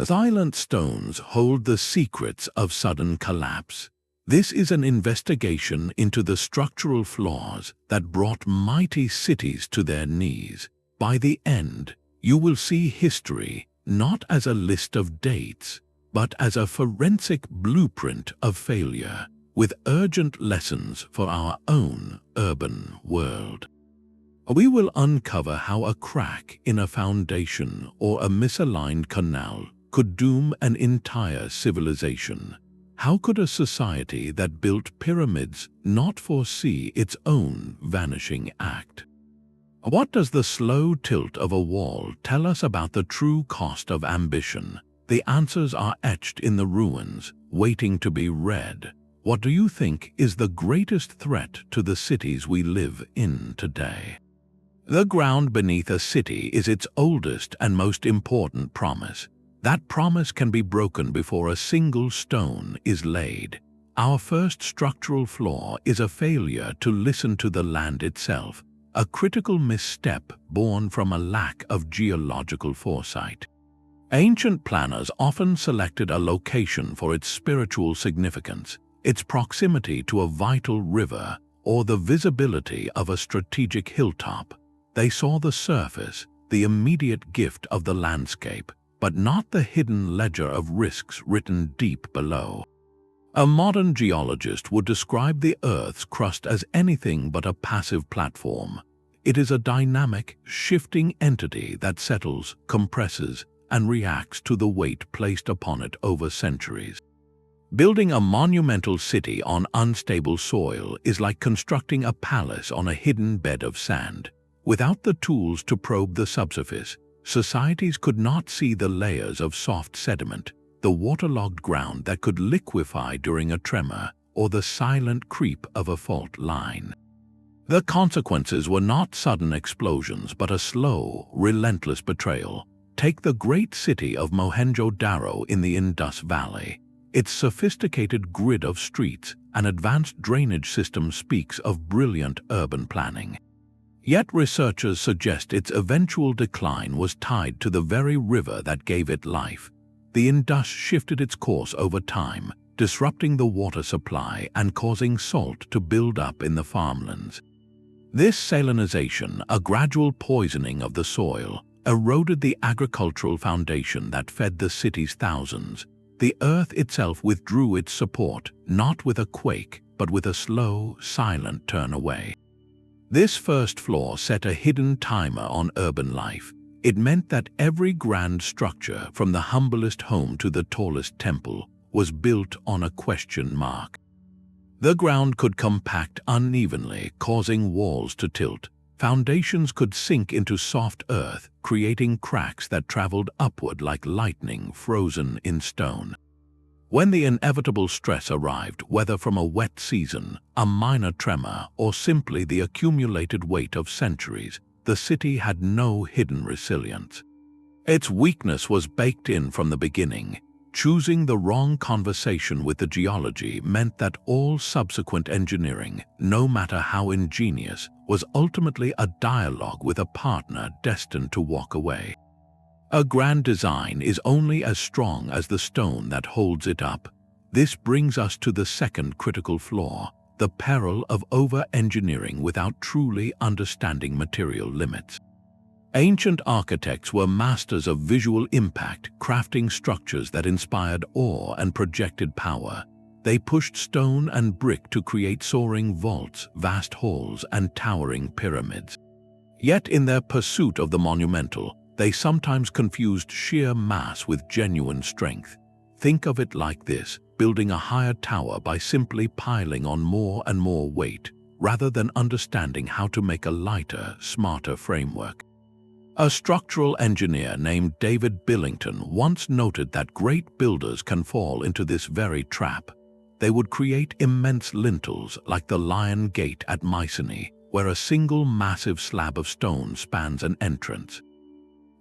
Silent stones hold the secrets of sudden collapse. This is an investigation into the structural flaws that brought mighty cities to their knees. By the end, you will see history not as a list of dates, but as a forensic blueprint of failure, with urgent lessons for our own urban world. We will uncover how a crack in a foundation or a misaligned canal could doom an entire civilization. How could a society that built pyramids not foresee its own vanishing act? What does the slow tilt of a wall tell us about the true cost of ambition? The answers are etched in the ruins, waiting to be read. What do you think is the greatest threat to the cities we live in today? The ground beneath a city is its oldest and most important promise. That promise can be broken before a single stone is laid. Our first structural flaw is a failure to listen to the land itself, a critical misstep born from a lack of geological foresight. Ancient planners often selected a location for its spiritual significance, its proximity to a vital river, or the visibility of a strategic hilltop. They saw the surface, the immediate gift of the landscape, but not the hidden ledger of risks written deep below. A modern geologist would describe the Earth's crust as anything but a passive platform. It is a dynamic, shifting entity that settles, compresses, and reacts to the weight placed upon it over centuries. Building a monumental city on unstable soil is like constructing a palace on a hidden bed of sand. Without the tools to probe the subsurface, societies could not see the layers of soft sediment, the waterlogged ground that could liquefy during a tremor, or the silent creep of a fault line. The consequences were not sudden explosions, but a slow, relentless betrayal. Take the great city of Mohenjo-daro in the Indus Valley. Its sophisticated grid of streets and advanced drainage system speaks of brilliant urban planning. Yet researchers suggest its eventual decline was tied to the very river that gave it life. The Indus shifted its course over time, disrupting the water supply and causing salt to build up in the farmlands. This salinization, a gradual poisoning of the soil, eroded the agricultural foundation that fed the city's thousands. The earth itself withdrew its support, not with a quake, but with a slow, silent turn away. This first flaw set a hidden timer on urban life. It meant that every grand structure, from the humblest home to the tallest temple, was built on a question mark. The ground could compact unevenly, causing walls to tilt. Foundations could sink into soft earth, creating cracks that traveled upward like lightning frozen in stone. When the inevitable stress arrived, whether from a wet season, a minor tremor, or simply the accumulated weight of centuries, the city had no hidden resilience. Its weakness was baked in from the beginning. Choosing the wrong conversation with the geology meant that all subsequent engineering, no matter how ingenious, was ultimately a dialogue with a partner destined to walk away. A grand design is only as strong as the stone that holds it up. This brings us to the second critical flaw, the peril of over-engineering without truly understanding material limits. Ancient architects were masters of visual impact, crafting structures that inspired awe and projected power. They pushed stone and brick to create soaring vaults, vast halls, and towering pyramids. Yet in their pursuit of the monumental, they sometimes confused sheer mass with genuine strength. Think of it like this: building a higher tower by simply piling on more and more weight, rather than understanding how to make a lighter, smarter framework. A structural engineer named David Billington once noted that great builders can fall into this very trap. They would create immense lintels like the Lion Gate at Mycenae, where a single massive slab of stone spans an entrance.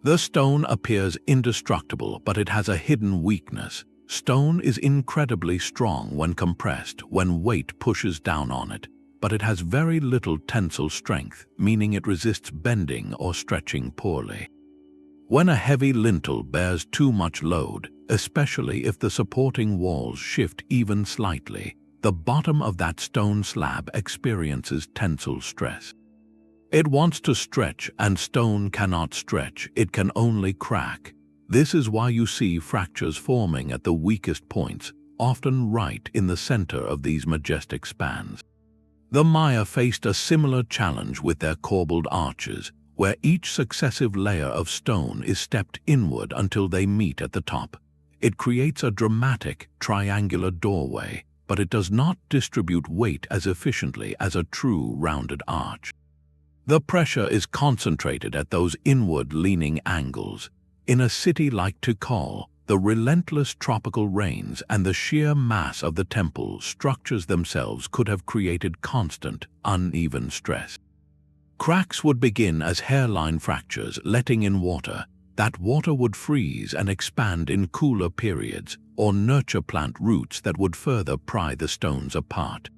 The stone appears indestructible, but it has a hidden weakness. Stone is incredibly strong when compressed, when weight pushes down on it, but it has very little tensile strength, meaning it resists bending or stretching poorly. When a heavy lintel bears too much load, especially if the supporting walls shift even slightly, the bottom of that stone slab experiences tensile stress. It wants to stretch, and stone cannot stretch, it can only crack. This is why you see fractures forming at the weakest points, often right in the center of these majestic spans. The Maya faced a similar challenge with their corbelled arches, where each successive layer of stone is stepped inward until they meet at the top. It creates a dramatic, triangular doorway, but it does not distribute weight as efficiently as a true rounded arch. The pressure is concentrated at those inward-leaning angles. In a city like Tikal, the relentless tropical rains and the sheer mass of the temple structures themselves could have created constant, uneven stress. Cracks would begin as hairline fractures, letting in water. That water would freeze and expand in cooler periods, or nurture plant roots that would further pry the stones apart.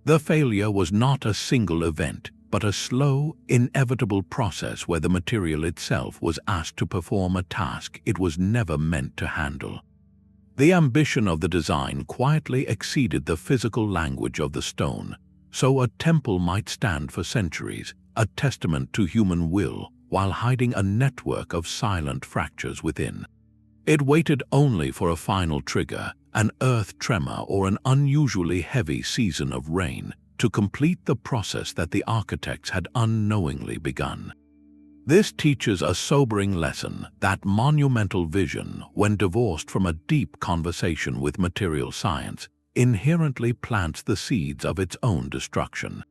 The failure was not a single event, but a slow, inevitable process where the material itself was asked to perform a task it was never meant to handle. The ambition of the design quietly exceeded the physical language of the stone, so a temple might stand for centuries, a testament to human will, while hiding a network of silent fractures within. It waited only for a final trigger, an earth tremor or an unusually heavy season of rain, to complete the process that the architects had unknowingly begun. This teaches a sobering lesson that monumental vision, when divorced from a deep conversation with material science, inherently plants the seeds of its own destruction.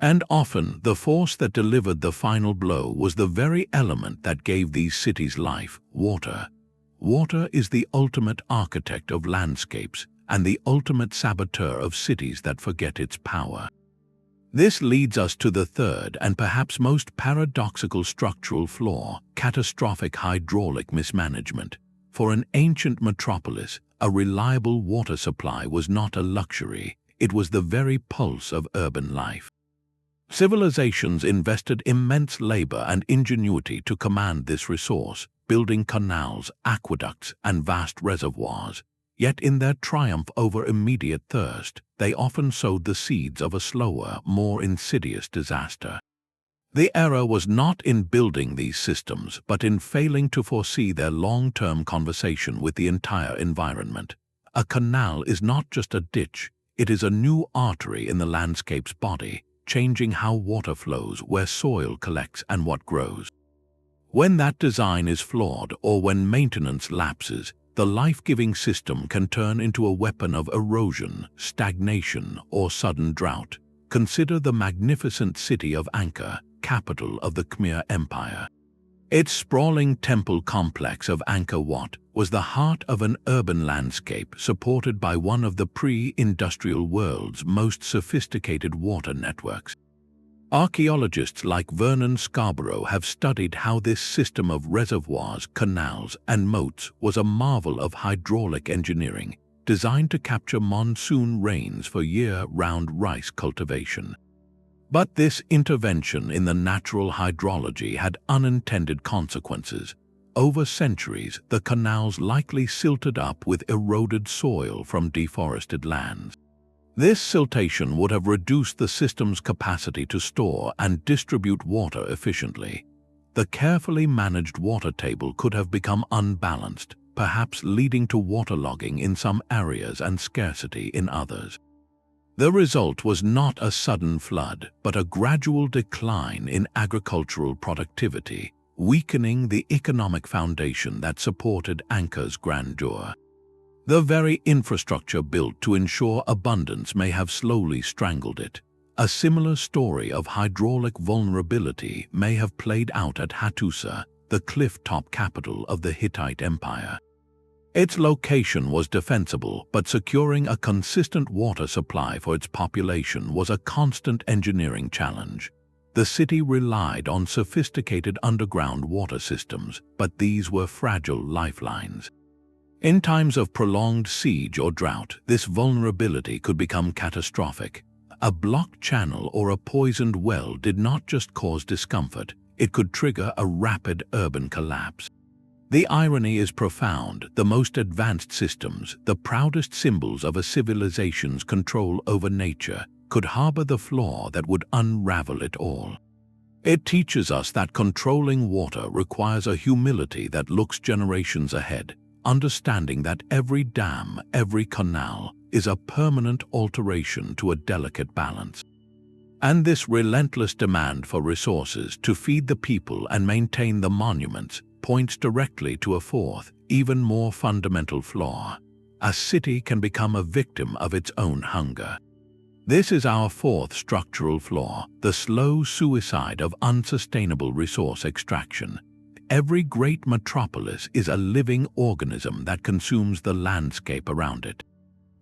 And often, the force that delivered the final blow was the very element that gave these cities life: water. Water is the ultimate architect of landscapes and the ultimate saboteur of cities that forget its power. This leads us to the third and perhaps most paradoxical structural flaw: catastrophic hydraulic mismanagement. For an ancient metropolis, a reliable water supply was not a luxury, it was the very pulse of urban life. Civilizations invested immense labor and ingenuity to command this resource, building canals, aqueducts, and vast reservoirs. Yet in their triumph over immediate thirst, they often sowed the seeds of a slower, more insidious disaster. The error was not in building these systems, but in failing to foresee their long-term conversation with the entire environment. A canal is not just a ditch, it is a new artery in the landscape's body, changing how water flows, where soil collects, and what grows. When that design is flawed or when maintenance lapses, the life-giving system can turn into a weapon of erosion, stagnation, or sudden drought. Consider the magnificent city of Angkor, capital of the Khmer Empire. Its sprawling temple complex of Angkor Wat was the heart of an urban landscape supported by one of the pre-industrial world's most sophisticated water networks. Archaeologists like Vernon Scarborough have studied how this system of reservoirs, canals, and moats was a marvel of hydraulic engineering, designed to capture monsoon rains for year-round rice cultivation. But this intervention in the natural hydrology had unintended consequences. Over centuries, the canals likely silted up with eroded soil from deforested lands. This siltation would have reduced the system's capacity to store and distribute water efficiently. The carefully managed water table could have become unbalanced, perhaps leading to waterlogging in some areas and scarcity in others. The result was not a sudden flood, but a gradual decline in agricultural productivity, weakening the economic foundation that supported Angkor's grandeur. The very infrastructure built to ensure abundance may have slowly strangled it. A similar story of hydraulic vulnerability may have played out at Hattusa, the cliff-top capital of the Hittite Empire. Its location was defensible, but securing a consistent water supply for its population was a constant engineering challenge. The city relied on sophisticated underground water systems, but these were fragile lifelines. In times of prolonged siege or drought, this vulnerability could become catastrophic. A blocked channel or a poisoned well did not just cause discomfort, it could trigger a rapid urban collapse. The irony is profound. The most advanced systems, the proudest symbols of a civilization's control over nature, could harbor the flaw that would unravel it all. It teaches us that controlling water requires a humility that looks generations ahead, understanding that every dam, every canal, is a permanent alteration to a delicate balance. And this relentless demand for resources to feed the people and maintain the monuments points directly to a fourth, even more fundamental flaw. A city can become a victim of its own hunger. This is our fourth structural flaw, the slow suicide of unsustainable resource extraction. Every great metropolis is a living organism that consumes the landscape around it.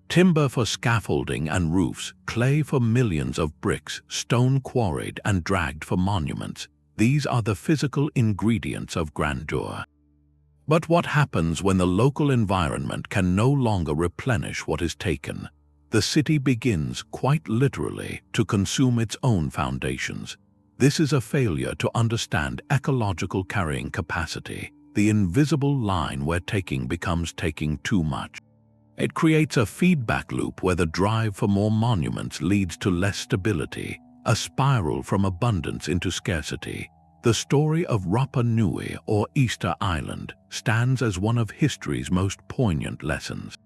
Timber for scaffolding and roofs, clay for millions of bricks, stone quarried and dragged for monuments. These are the physical ingredients of grandeur. But what happens when the local environment can no longer replenish what is taken? The city begins, quite literally, to consume its own foundations. This is a failure to understand ecological carrying capacity, the invisible line where taking becomes taking too much. It creates a feedback loop where the drive for more monuments leads to less stability, a spiral from abundance into scarcity. The story of Rapa Nui, or Easter Island, stands as one of history's most poignant lessons.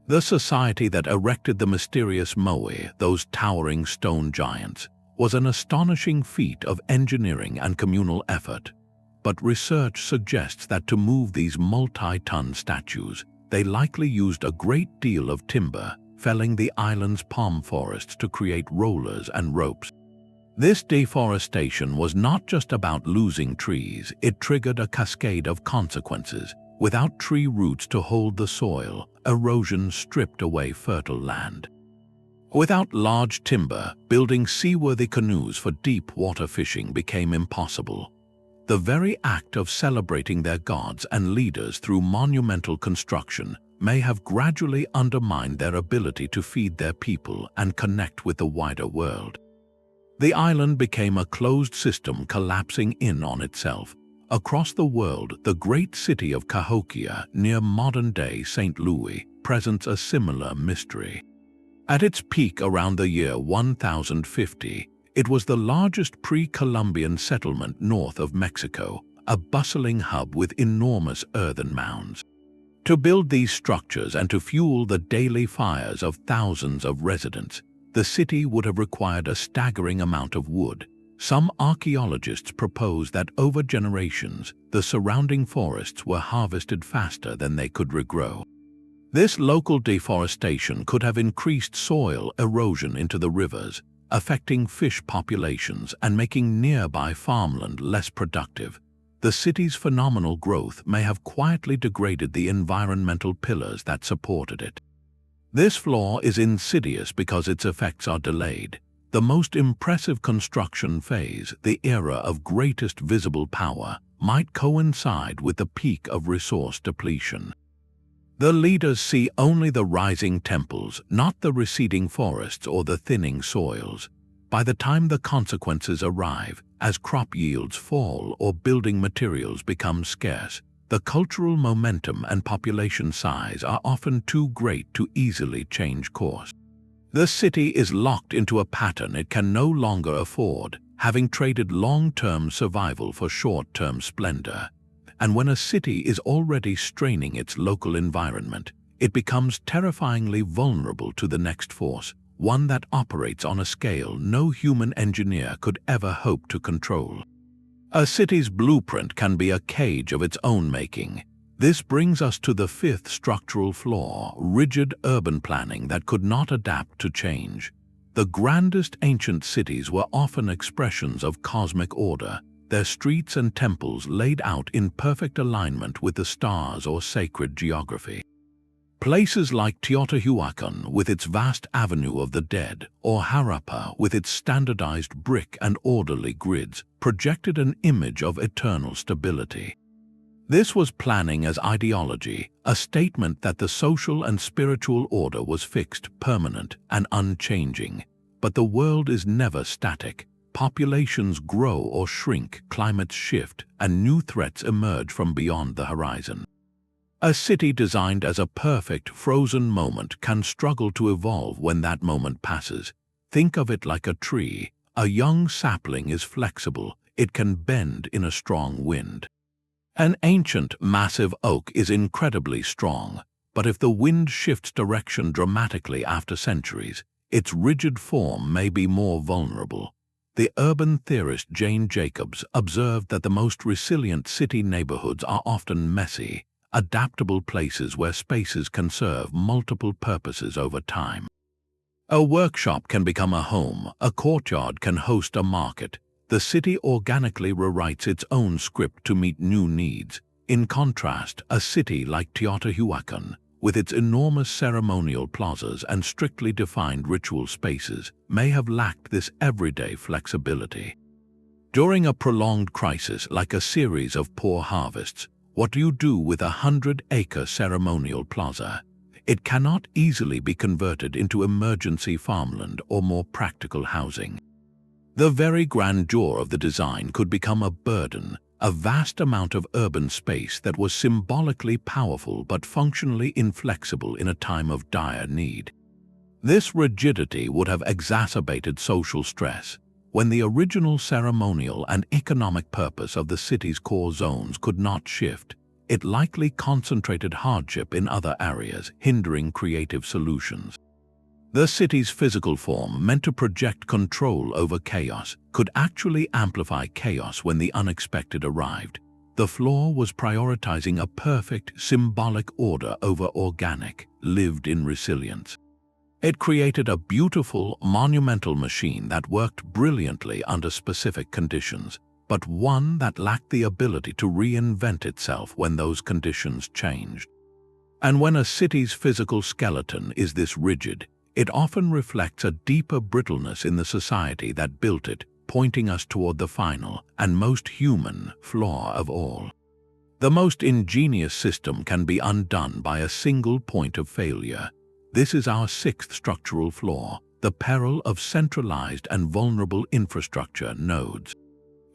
The society that erected the mysterious moai, those towering stone giants, was an astonishing feat of engineering and communal effort. But research suggests that to move these multi-ton statues, they likely used a great deal of timber, felling the island's palm forests to create rollers and ropes. This deforestation was not just about losing trees, it triggered a cascade of consequences. Without tree roots to hold the soil, erosion stripped away fertile land. Without large timber, building seaworthy canoes for deep water fishing became impossible. The very act of celebrating their gods and leaders through monumental construction may have gradually undermined their ability to feed their people and connect with the wider world. The island became a closed system collapsing in on itself. Across the world, the great city of Cahokia, near modern-day St. Louis, presents a similar mystery. At its peak around the year 1050, it was the largest pre-Columbian settlement north of Mexico, a bustling hub with enormous earthen mounds. To build these structures and to fuel the daily fires of thousands of residents, the city would have required a staggering amount of wood. Some archaeologists propose that over generations, the surrounding forests were harvested faster than they could regrow. This local deforestation could have increased soil erosion into the rivers, affecting fish populations and making nearby farmland less productive. The city's phenomenal growth may have quietly degraded the environmental pillars that supported it. This flaw is insidious because its effects are delayed. The most impressive construction phase, the era of greatest visible power, might coincide with the peak of resource depletion. The leaders see only the rising temples, not the receding forests or the thinning soils. By the time the consequences arrive, as crop yields fall or building materials become scarce, the cultural momentum and population size are often too great to easily change course. The city is locked into a pattern it can no longer afford, having traded long-term survival for short-term splendor. And when a city is already straining its local environment, it becomes terrifyingly vulnerable to the next force, one that operates on a scale no human engineer could ever hope to control. A city's blueprint can be a cage of its own making. This brings us to the fifth structural flaw, rigid urban planning that could not adapt to change. The grandest ancient cities were often expressions of cosmic order, their streets and temples laid out in perfect alignment with the stars or sacred geography. Places like Teotihuacan with its vast avenue of the dead, or Harappa with its standardized brick and orderly grids, projected an image of eternal stability. This was planning as ideology, a statement that the social and spiritual order was fixed, permanent, and unchanging. But the world is never static. populations grow or shrink, climates shift, and new threats emerge from beyond the horizon. A city designed as a perfect, frozen moment can struggle to evolve when that moment passes. Think of it like a tree. A young sapling is flexible. It can bend in a strong wind. An ancient, massive oak is incredibly strong, but if the wind shifts direction dramatically after centuries, its rigid form may be more vulnerable. The urban theorist Jane Jacobs observed that the most resilient city neighborhoods are often messy, adaptable places where spaces can serve multiple purposes over time. A workshop can become a home, a courtyard can host a market. The city organically rewrites its own script to meet new needs. In contrast, a city like Teotihuacan, with its enormous ceremonial plazas and strictly defined ritual spaces, may have lacked this everyday flexibility. During a prolonged crisis like a series of poor harvests, what do you do with a 100-acre ceremonial plaza? It cannot easily be converted into emergency farmland or more practical housing. The very grandeur of the design could become a burden, a vast amount of urban space that was symbolically powerful but functionally inflexible in a time of dire need. This rigidity would have exacerbated social stress. When the original ceremonial and economic purpose of the city's core zones could not shift, it likely concentrated hardship in other areas, hindering creative solutions. The city's physical form, meant to project control over chaos, could actually amplify chaos when the unexpected arrived. The flaw was prioritizing a perfect, symbolic order over organic, lived-in resilience. It created a beautiful, monumental machine that worked brilliantly under specific conditions, but one that lacked the ability to reinvent itself when those conditions changed. And when a city's physical skeleton is this rigid, it often reflects a deeper brittleness in the society that built it, pointing us toward the final and most human flaw of all. The most ingenious system can be undone by a single point of failure. This is our sixth structural flaw, the peril of centralized and vulnerable infrastructure nodes.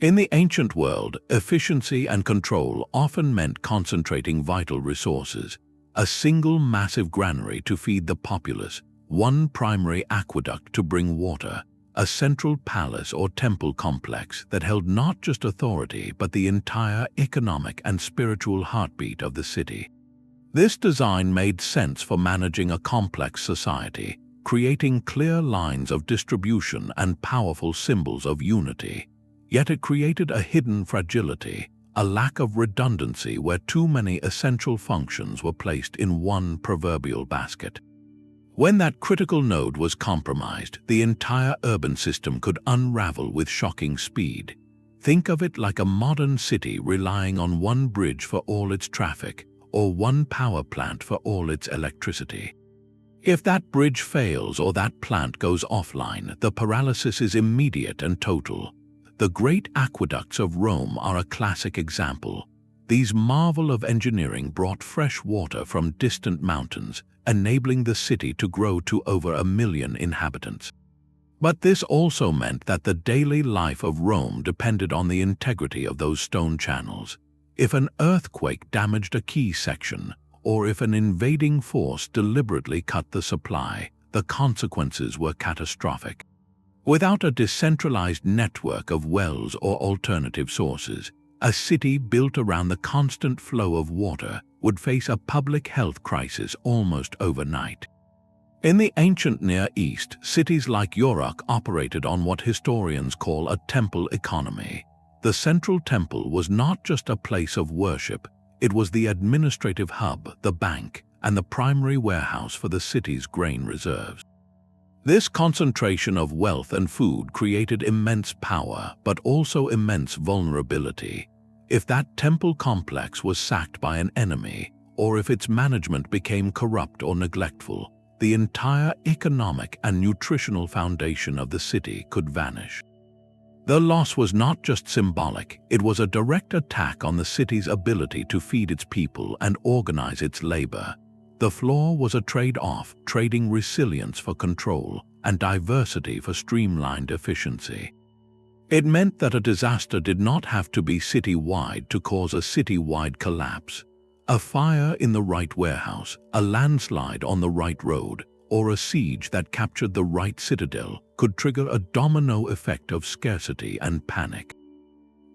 In the ancient world, efficiency and control often meant concentrating vital resources, a single massive granary to feed the populace, one primary aqueduct to bring water, a central palace or temple complex that held not just authority but the entire economic and spiritual heartbeat of the city. This design made sense for managing a complex society, creating clear lines of distribution and powerful symbols of unity. Yet it created a hidden fragility, a lack of redundancy where too many essential functions were placed in one proverbial basket. When that critical node was compromised, the entire urban system could unravel with shocking speed. Think of it like a modern city relying on one bridge for all its traffic, or one power plant for all its electricity. If that bridge fails or that plant goes offline, the paralysis is immediate and total. The great aqueducts of Rome are a classic example. These marvels of engineering brought fresh water from distant mountains, enabling the city to grow to over 1 million inhabitants. But this also meant that the daily life of Rome depended on the integrity of those stone channels. If an earthquake damaged a key section, or if an invading force deliberately cut the supply, the consequences were catastrophic. Without a decentralized network of wells or alternative sources, a city built around the constant flow of water would face a public health crisis almost overnight. In the ancient Near East, cities like Uruk operated on what historians call a temple economy. The central temple was not just a place of worship, it was the administrative hub, the bank, and the primary warehouse for the city's grain reserves. This concentration of wealth and food created immense power, but also immense vulnerability. If that temple complex was sacked by an enemy, or if its management became corrupt or neglectful, the entire economic and nutritional foundation of the city could vanish. The loss was not just symbolic, it was a direct attack on the city's ability to feed its people and organize its labor. The flaw was a trade-off, trading resilience for control and diversity for streamlined efficiency. It meant that a disaster did not have to be city-wide to cause a city-wide collapse. A fire in the right warehouse, a landslide on the right road, or a siege that captured the right citadel could trigger a domino effect of scarcity and panic.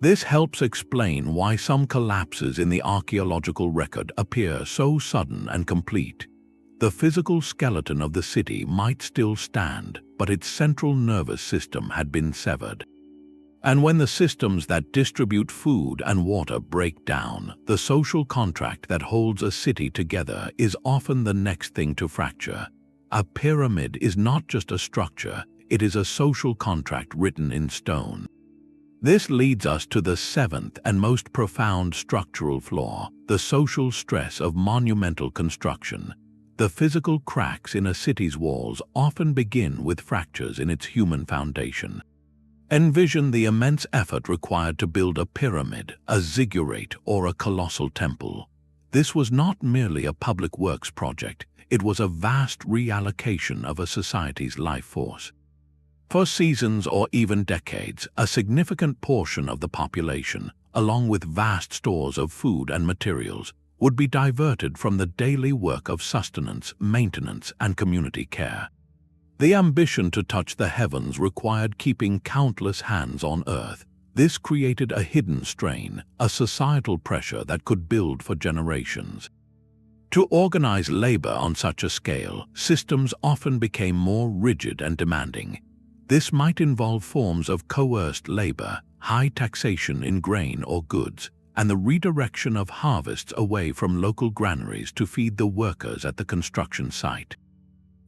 This helps explain why some collapses in the archaeological record appear so sudden and complete. The physical skeleton of the city might still stand, but its central nervous system had been severed. And when the systems that distribute food and water break down, the social contract that holds a city together is often the next thing to fracture. A pyramid is not just a structure, it is a social contract written in stone. This leads us to the seventh and most profound structural flaw, the social stress of monumental construction. The physical cracks in a city's walls often begin with fractures in its human foundation. Envision the immense effort required to build a pyramid, a ziggurat, or a colossal temple. This was not merely a public works project, it was a vast reallocation of a society's life force. For seasons or even decades, a significant portion of the population, along with vast stores of food and materials, would be diverted from the daily work of sustenance, maintenance, and community care. The ambition to touch the heavens required keeping countless hands on earth. This created a hidden strain, a societal pressure that could build for generations. To organize labor on such a scale, systems often became more rigid and demanding. This might involve forms of coerced labor, high taxation in grain or goods, and the redirection of harvests away from local granaries to feed the workers at the construction site.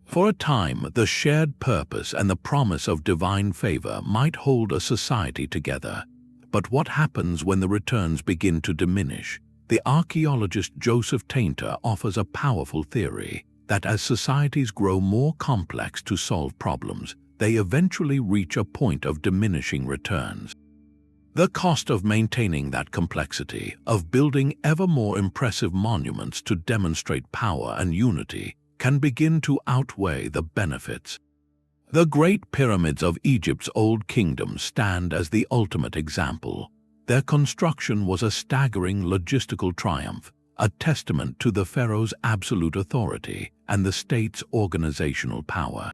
For a time, the shared purpose and the promise of divine favor might hold a society together. But what happens when the returns begin to diminish? The archaeologist Joseph Tainter offers a powerful theory that as societies grow more complex to solve problems, they eventually reach a point of diminishing returns. The cost of maintaining that complexity, of building ever more impressive monuments to demonstrate power and unity, can begin to outweigh the benefits. The Great Pyramids of Egypt's Old Kingdom stand as the ultimate example. Their construction was a staggering logistical triumph, a testament to the pharaoh's absolute authority and the state's organizational power.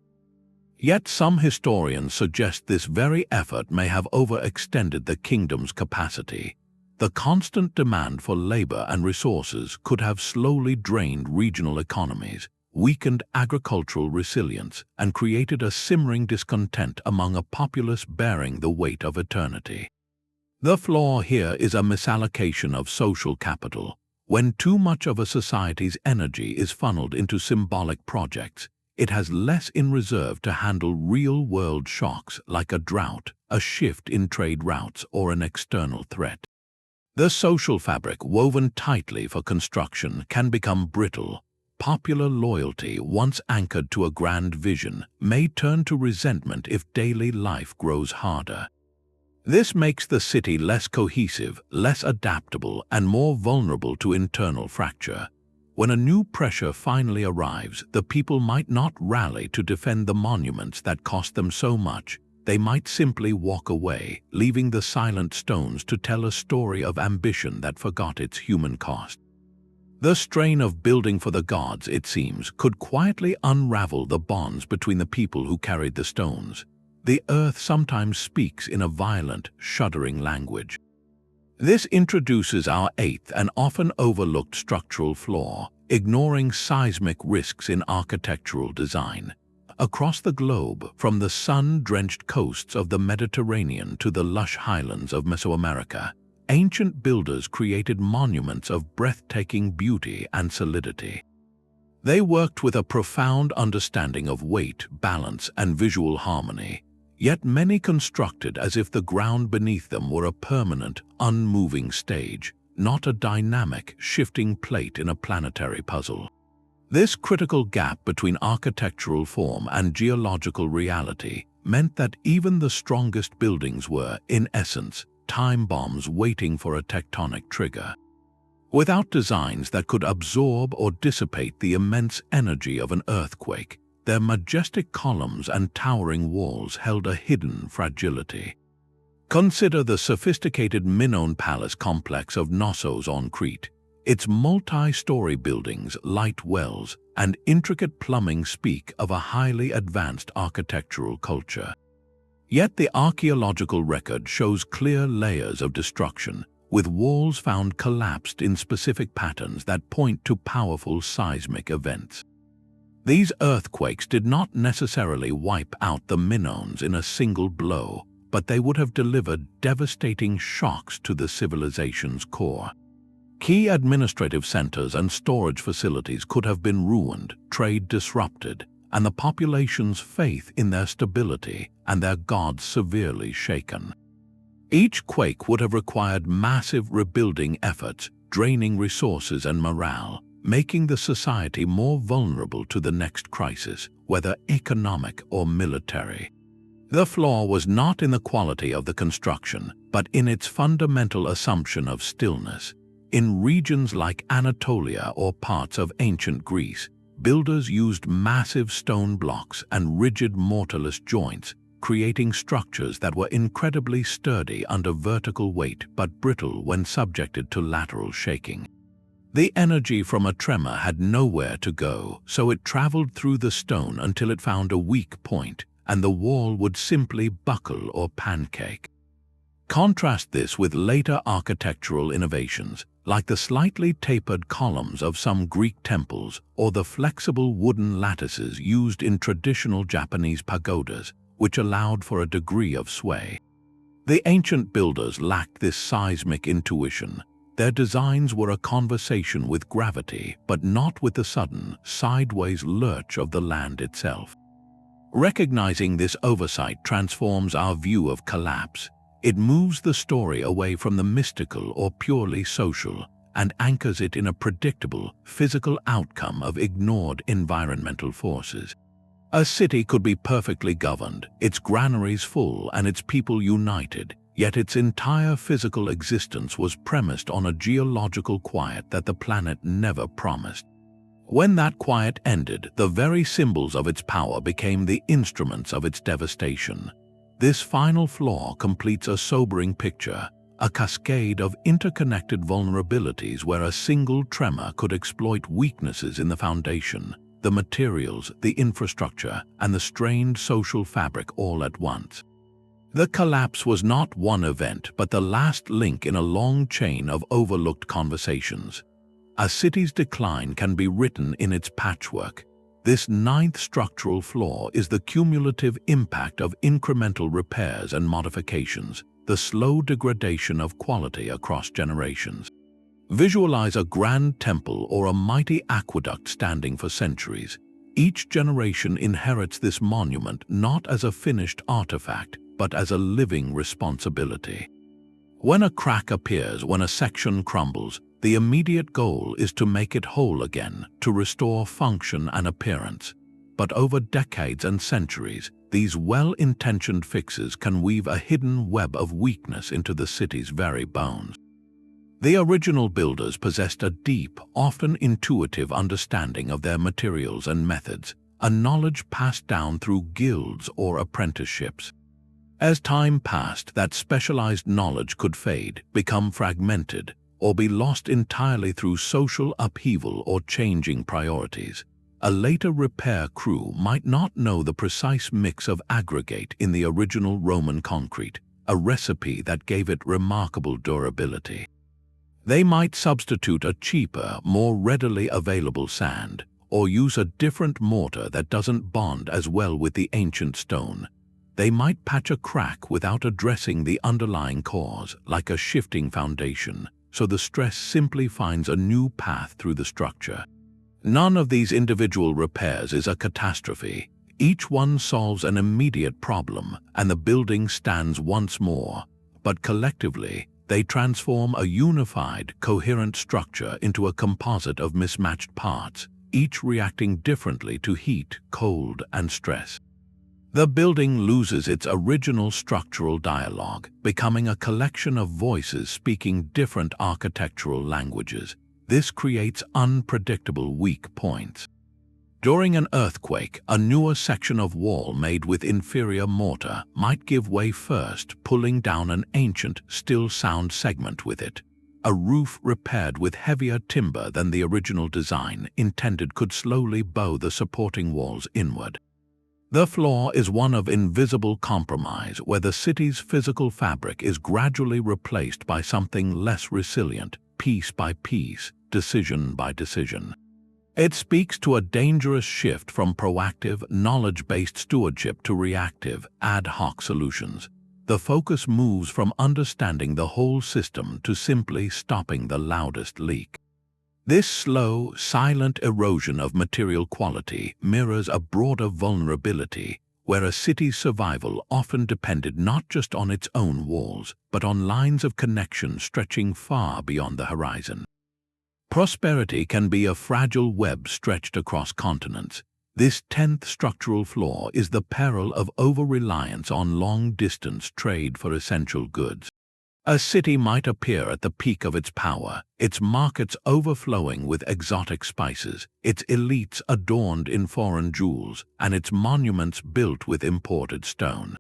Yet some historians suggest this very effort may have overextended the kingdom's capacity. The constant demand for labor and resources could have slowly drained regional economies, weakened agricultural resilience, and created a simmering discontent among a populace bearing the weight of eternity. The flaw here is a misallocation of social capital. When too much of a society's energy is funneled into symbolic projects, it has less in reserve to handle real-world shocks like a drought, a shift in trade routes, or an external threat. The social fabric woven tightly for construction can become brittle. Popular loyalty, once anchored to a grand vision, may turn to resentment if daily life grows harder. This makes the city less cohesive, less adaptable, and more vulnerable to internal fracture. When a new pressure finally arrives, the people might not rally to defend the monuments that cost them so much. They might simply walk away, leaving the silent stones to tell a story of ambition that forgot its human cost. The strain of building for the gods, it seems, could quietly unravel the bonds between the people who carried the stones. The earth sometimes speaks in a violent, shuddering language. This introduces our eighth and often overlooked structural flaw, ignoring seismic risks in architectural design. Across the globe, from the sun-drenched coasts of the Mediterranean to the lush highlands of Mesoamerica, ancient builders created monuments of breathtaking beauty and solidity. They worked with a profound understanding of weight, balance, and visual harmony. Yet many constructed as if the ground beneath them were a permanent, unmoving stage, not a dynamic, shifting plate in a planetary puzzle. This critical gap between architectural form and geological reality meant that even the strongest buildings were, in essence, time bombs waiting for a tectonic trigger. Without designs that could absorb or dissipate the immense energy of an earthquake, their majestic columns and towering walls held a hidden fragility. Consider the sophisticated Minoan Palace complex of Knossos on Crete. Its multi-story buildings, light wells, and intricate plumbing speak of a highly advanced architectural culture. Yet the archaeological record shows clear layers of destruction, with walls found collapsed in specific patterns that point to powerful seismic events. These earthquakes did not necessarily wipe out the Minoans in a single blow, but they would have delivered devastating shocks to the civilization's core. Key administrative centers and storage facilities could have been ruined, trade disrupted, and the population's faith in their stability and their gods severely shaken. Each quake would have required massive rebuilding efforts, draining resources and morale, making the society more vulnerable to the next crisis, whether economic or military. The flaw was not in the quality of the construction, but in its fundamental assumption of stillness. In regions like Anatolia or parts of ancient Greece, builders used massive stone blocks and rigid mortarless joints, creating structures that were incredibly sturdy under vertical weight but brittle when subjected to lateral shaking. The energy from a tremor had nowhere to go, so it traveled through the stone until it found a weak point, and the wall would simply buckle or pancake. Contrast this with later architectural innovations, like the slightly tapered columns of some Greek temples or the flexible wooden lattices used in traditional Japanese pagodas, which allowed for a degree of sway. The ancient builders lacked this seismic intuition. Their designs were a conversation with gravity, but not with the sudden, sideways lurch of the land itself. Recognizing this oversight transforms our view of collapse. It moves the story away from the mystical or purely social and anchors it in a predictable, physical outcome of ignored environmental forces. A city could be perfectly governed, its granaries full and its people united, yet its entire physical existence was premised on a geological quiet that the planet never promised. When that quiet ended, the very symbols of its power became the instruments of its devastation. This final flaw completes a sobering picture, a cascade of interconnected vulnerabilities where a single tremor could exploit weaknesses in the foundation, the materials, the infrastructure, and the strained social fabric all at once. The collapse was not one event, but the last link in a long chain of overlooked conversations. A city's decline can be written in its patchwork. This ninth structural flaw is the cumulative impact of incremental repairs and modifications, the slow degradation of quality across generations. Visualize a grand temple or a mighty aqueduct standing for centuries. Each generation inherits this monument not as a finished artifact, but as a living responsibility. When a crack appears, when a section crumbles, the immediate goal is to make it whole again, to restore function and appearance. But over decades and centuries, these well-intentioned fixes can weave a hidden web of weakness into the city's very bones. The original builders possessed a deep, often intuitive understanding of their materials and methods, a knowledge passed down through guilds or apprenticeships. As time passed, that specialized knowledge could fade, become fragmented, or be lost entirely through social upheaval or changing priorities. A later repair crew might not know the precise mix of aggregate in the original Roman concrete, a recipe that gave it remarkable durability. They might substitute a cheaper, more readily available sand, or use a different mortar that doesn't bond as well with the ancient stone. They might patch a crack without addressing the underlying cause, like a shifting foundation, so the stress simply finds a new path through the structure. None of these individual repairs is a catastrophe. Each one solves an immediate problem, and the building stands once more. But collectively, they transform a unified, coherent structure into a composite of mismatched parts, each reacting differently to heat, cold, and stress. The building loses its original structural dialogue, becoming a collection of voices speaking different architectural languages. This creates unpredictable weak points. During an earthquake, a newer section of wall made with inferior mortar might give way first, pulling down an ancient, still sound segment with it. A roof repaired with heavier timber than the original design intended could slowly bow the supporting walls inward. The flaw is one of invisible compromise, where the city's physical fabric is gradually replaced by something less resilient, piece by piece, decision by decision. It speaks to a dangerous shift from proactive, knowledge-based stewardship to reactive, ad hoc solutions. The focus moves from understanding the whole system to simply stopping the loudest leak. This slow, silent erosion of material quality mirrors a broader vulnerability, where a city's survival often depended not just on its own walls, but on lines of connection stretching far beyond the horizon. Prosperity can be a fragile web stretched across continents. This 10th structural flaw is the peril of over-reliance on long-distance trade for essential goods. A city might appear at the peak of its power, its markets overflowing with exotic spices, its elites adorned in foreign jewels, and its monuments built with imported stone.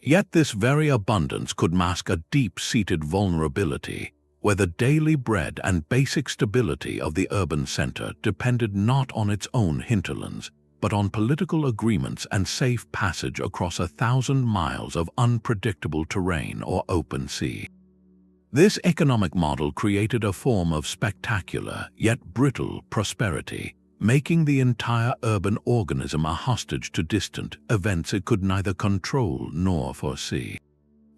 Yet this very abundance could mask a deep-seated vulnerability, where the daily bread and basic stability of the urban center depended not on its own hinterlands, but on political agreements and safe passage across 1,000 miles of unpredictable terrain or open sea. This economic model created a form of spectacular, yet brittle, prosperity, making the entire urban organism a hostage to distant events it could neither control nor foresee.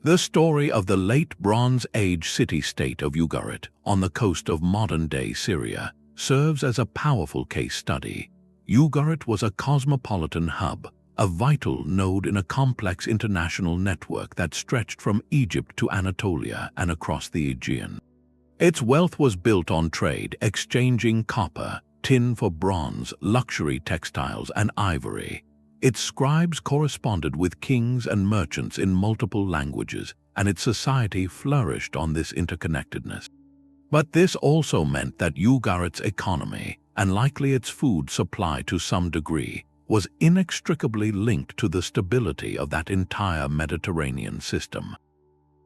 The story of the late Bronze Age city-state of Ugarit, on the coast of modern-day Syria, serves as a powerful case study. Ugarit was a cosmopolitan hub, a vital node in a complex international network that stretched from Egypt to Anatolia and across the Aegean. Its wealth was built on trade, exchanging copper, tin for bronze, luxury textiles, and ivory. Its scribes corresponded with kings and merchants in multiple languages, and its society flourished on this interconnectedness. But this also meant that Ugarit's economy, and likely its food supply to some degree, was inextricably linked to the stability of that entire Mediterranean system.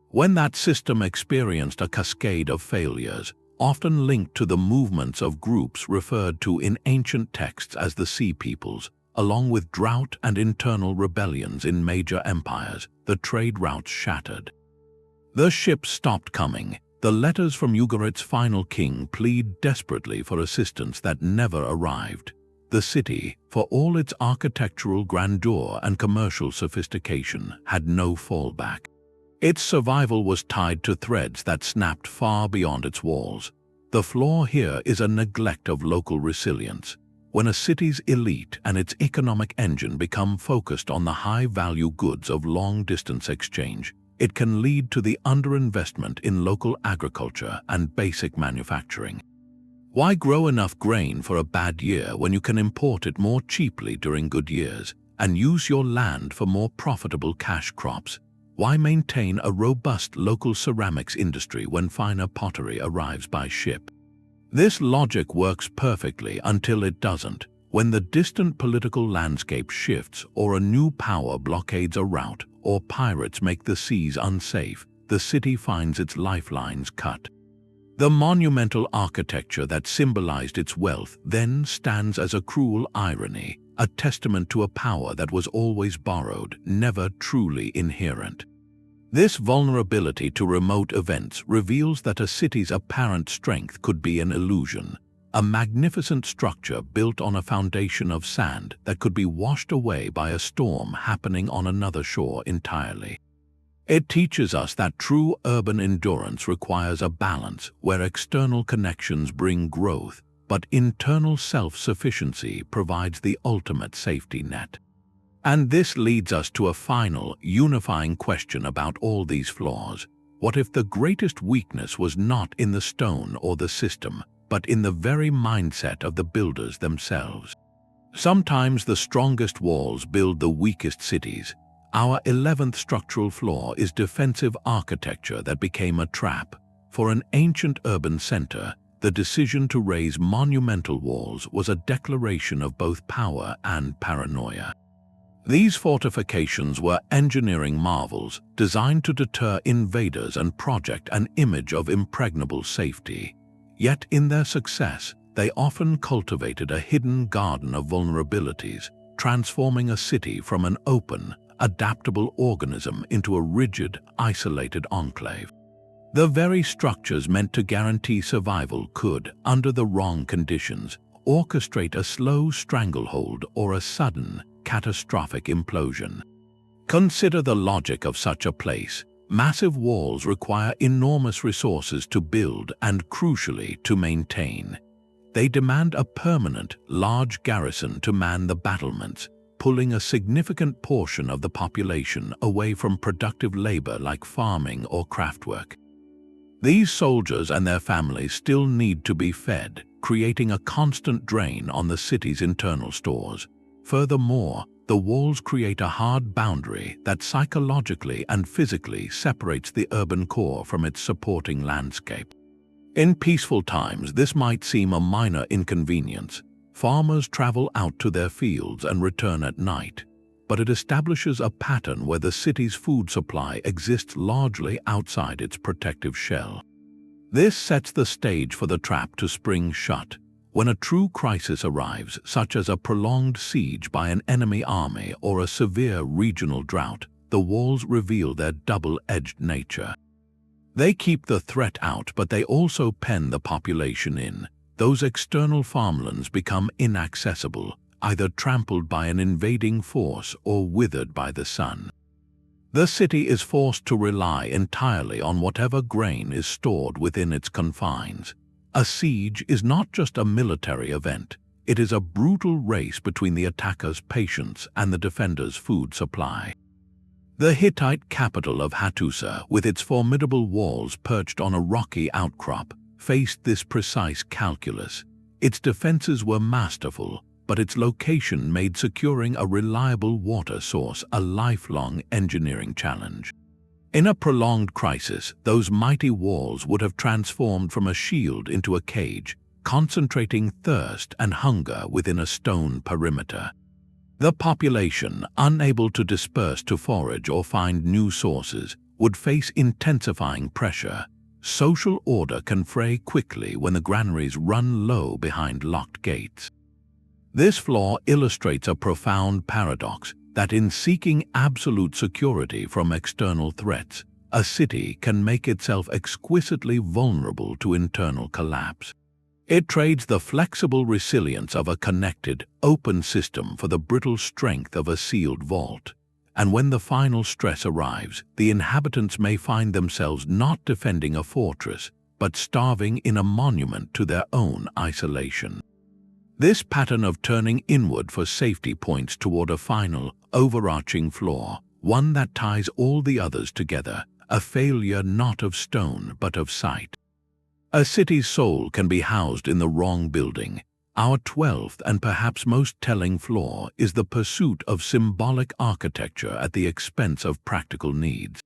When that system experienced a cascade of failures, often linked to the movements of groups referred to in ancient texts as the Sea Peoples, along with drought and internal rebellions in major empires, the trade routes shattered. The ships stopped coming. The letters from Ugarit's final king plead desperately for assistance that never arrived. The city, for all its architectural grandeur and commercial sophistication, had no fallback. Its survival was tied to threads that snapped far beyond its walls. The flaw here is a neglect of local resilience. When a city's elite and its economic engine become focused on the high-value goods of long-distance exchange, it can lead to the underinvestment in local agriculture and basic manufacturing. Why grow enough grain for a bad year when you can import it more cheaply during good years and use your land for more profitable cash crops? Why maintain a robust local ceramics industry when finer pottery arrives by ship? This logic works perfectly until it doesn't. When the distant political landscape shifts, or a new power blockades a route, or pirates make the seas unsafe, the city finds its lifelines cut. The monumental architecture that symbolized its wealth then stands as a cruel irony, a testament to a power that was always borrowed, never truly inherent. This vulnerability to remote events reveals that a city's apparent strength could be an illusion, a magnificent structure built on a foundation of sand that could be washed away by a storm happening on another shore entirely. It teaches us that true urban endurance requires a balance where external connections bring growth, but internal self-sufficiency provides the ultimate safety net. And this leads us to a final, unifying question about all these flaws. What if the greatest weakness was not in the stone or the system, but in the very mindset of the builders themselves? Sometimes the strongest walls build the weakest cities. Our 11th structural flaw is defensive architecture that became a trap. For an ancient urban center, the decision to raise monumental walls was a declaration of both power and paranoia. These fortifications were engineering marvels designed to deter invaders and project an image of impregnable safety. Yet in their success, they often cultivated a hidden garden of vulnerabilities, transforming a city from an open, adaptable organism into a rigid, isolated enclave. The very structures meant to guarantee survival could, under the wrong conditions, orchestrate a slow stranglehold or a sudden, catastrophic implosion. Consider the logic of such a place. Massive walls require enormous resources to build and, crucially, to maintain. They demand a permanent, large garrison to man the battlements, pulling a significant portion of the population away from productive labor like farming or craftwork. These soldiers and their families still need to be fed, creating a constant drain on the city's internal stores. Furthermore, the walls create a hard boundary that psychologically and physically separates the urban core from its supporting landscape. In peaceful times, this might seem a minor inconvenience. Farmers travel out to their fields and return at night, but it establishes a pattern where the city's food supply exists largely outside its protective shell. This sets the stage for the trap to spring shut. When a true crisis arrives, such as a prolonged siege by an enemy army or a severe regional drought, the walls reveal their double-edged nature. They keep the threat out, but they also pen the population in. Those external farmlands become inaccessible, either trampled by an invading force or withered by the sun. The city is forced to rely entirely on whatever grain is stored within its confines. A siege is not just a military event, it is a brutal race between the attacker's patience and the defender's food supply. The Hittite capital of Hattusa, with its formidable walls perched on a rocky outcrop, faced this precise calculus. Its defenses were masterful, but its location made securing a reliable water source a lifelong engineering challenge. In a prolonged crisis, those mighty walls would have transformed from a shield into a cage, concentrating thirst and hunger within a stone perimeter. The population, unable to disperse to forage or find new sources, would face intensifying pressure. Social order can fray quickly when the granaries run low behind locked gates. This flaw illustrates a profound paradox that in seeking absolute security from external threats, a city can make itself exquisitely vulnerable to internal collapse. It trades the flexible resilience of a connected, open system for the brittle strength of a sealed vault. And when the final stress arrives, the inhabitants may find themselves not defending a fortress, but starving in a monument to their own isolation. This pattern of turning inward for safety points toward a final, overarching flaw, one that ties all the others together, a failure not of stone but of sight. A city's soul can be housed in the wrong building. Our 12th and perhaps most telling flaw is the pursuit of symbolic architecture at the expense of practical needs.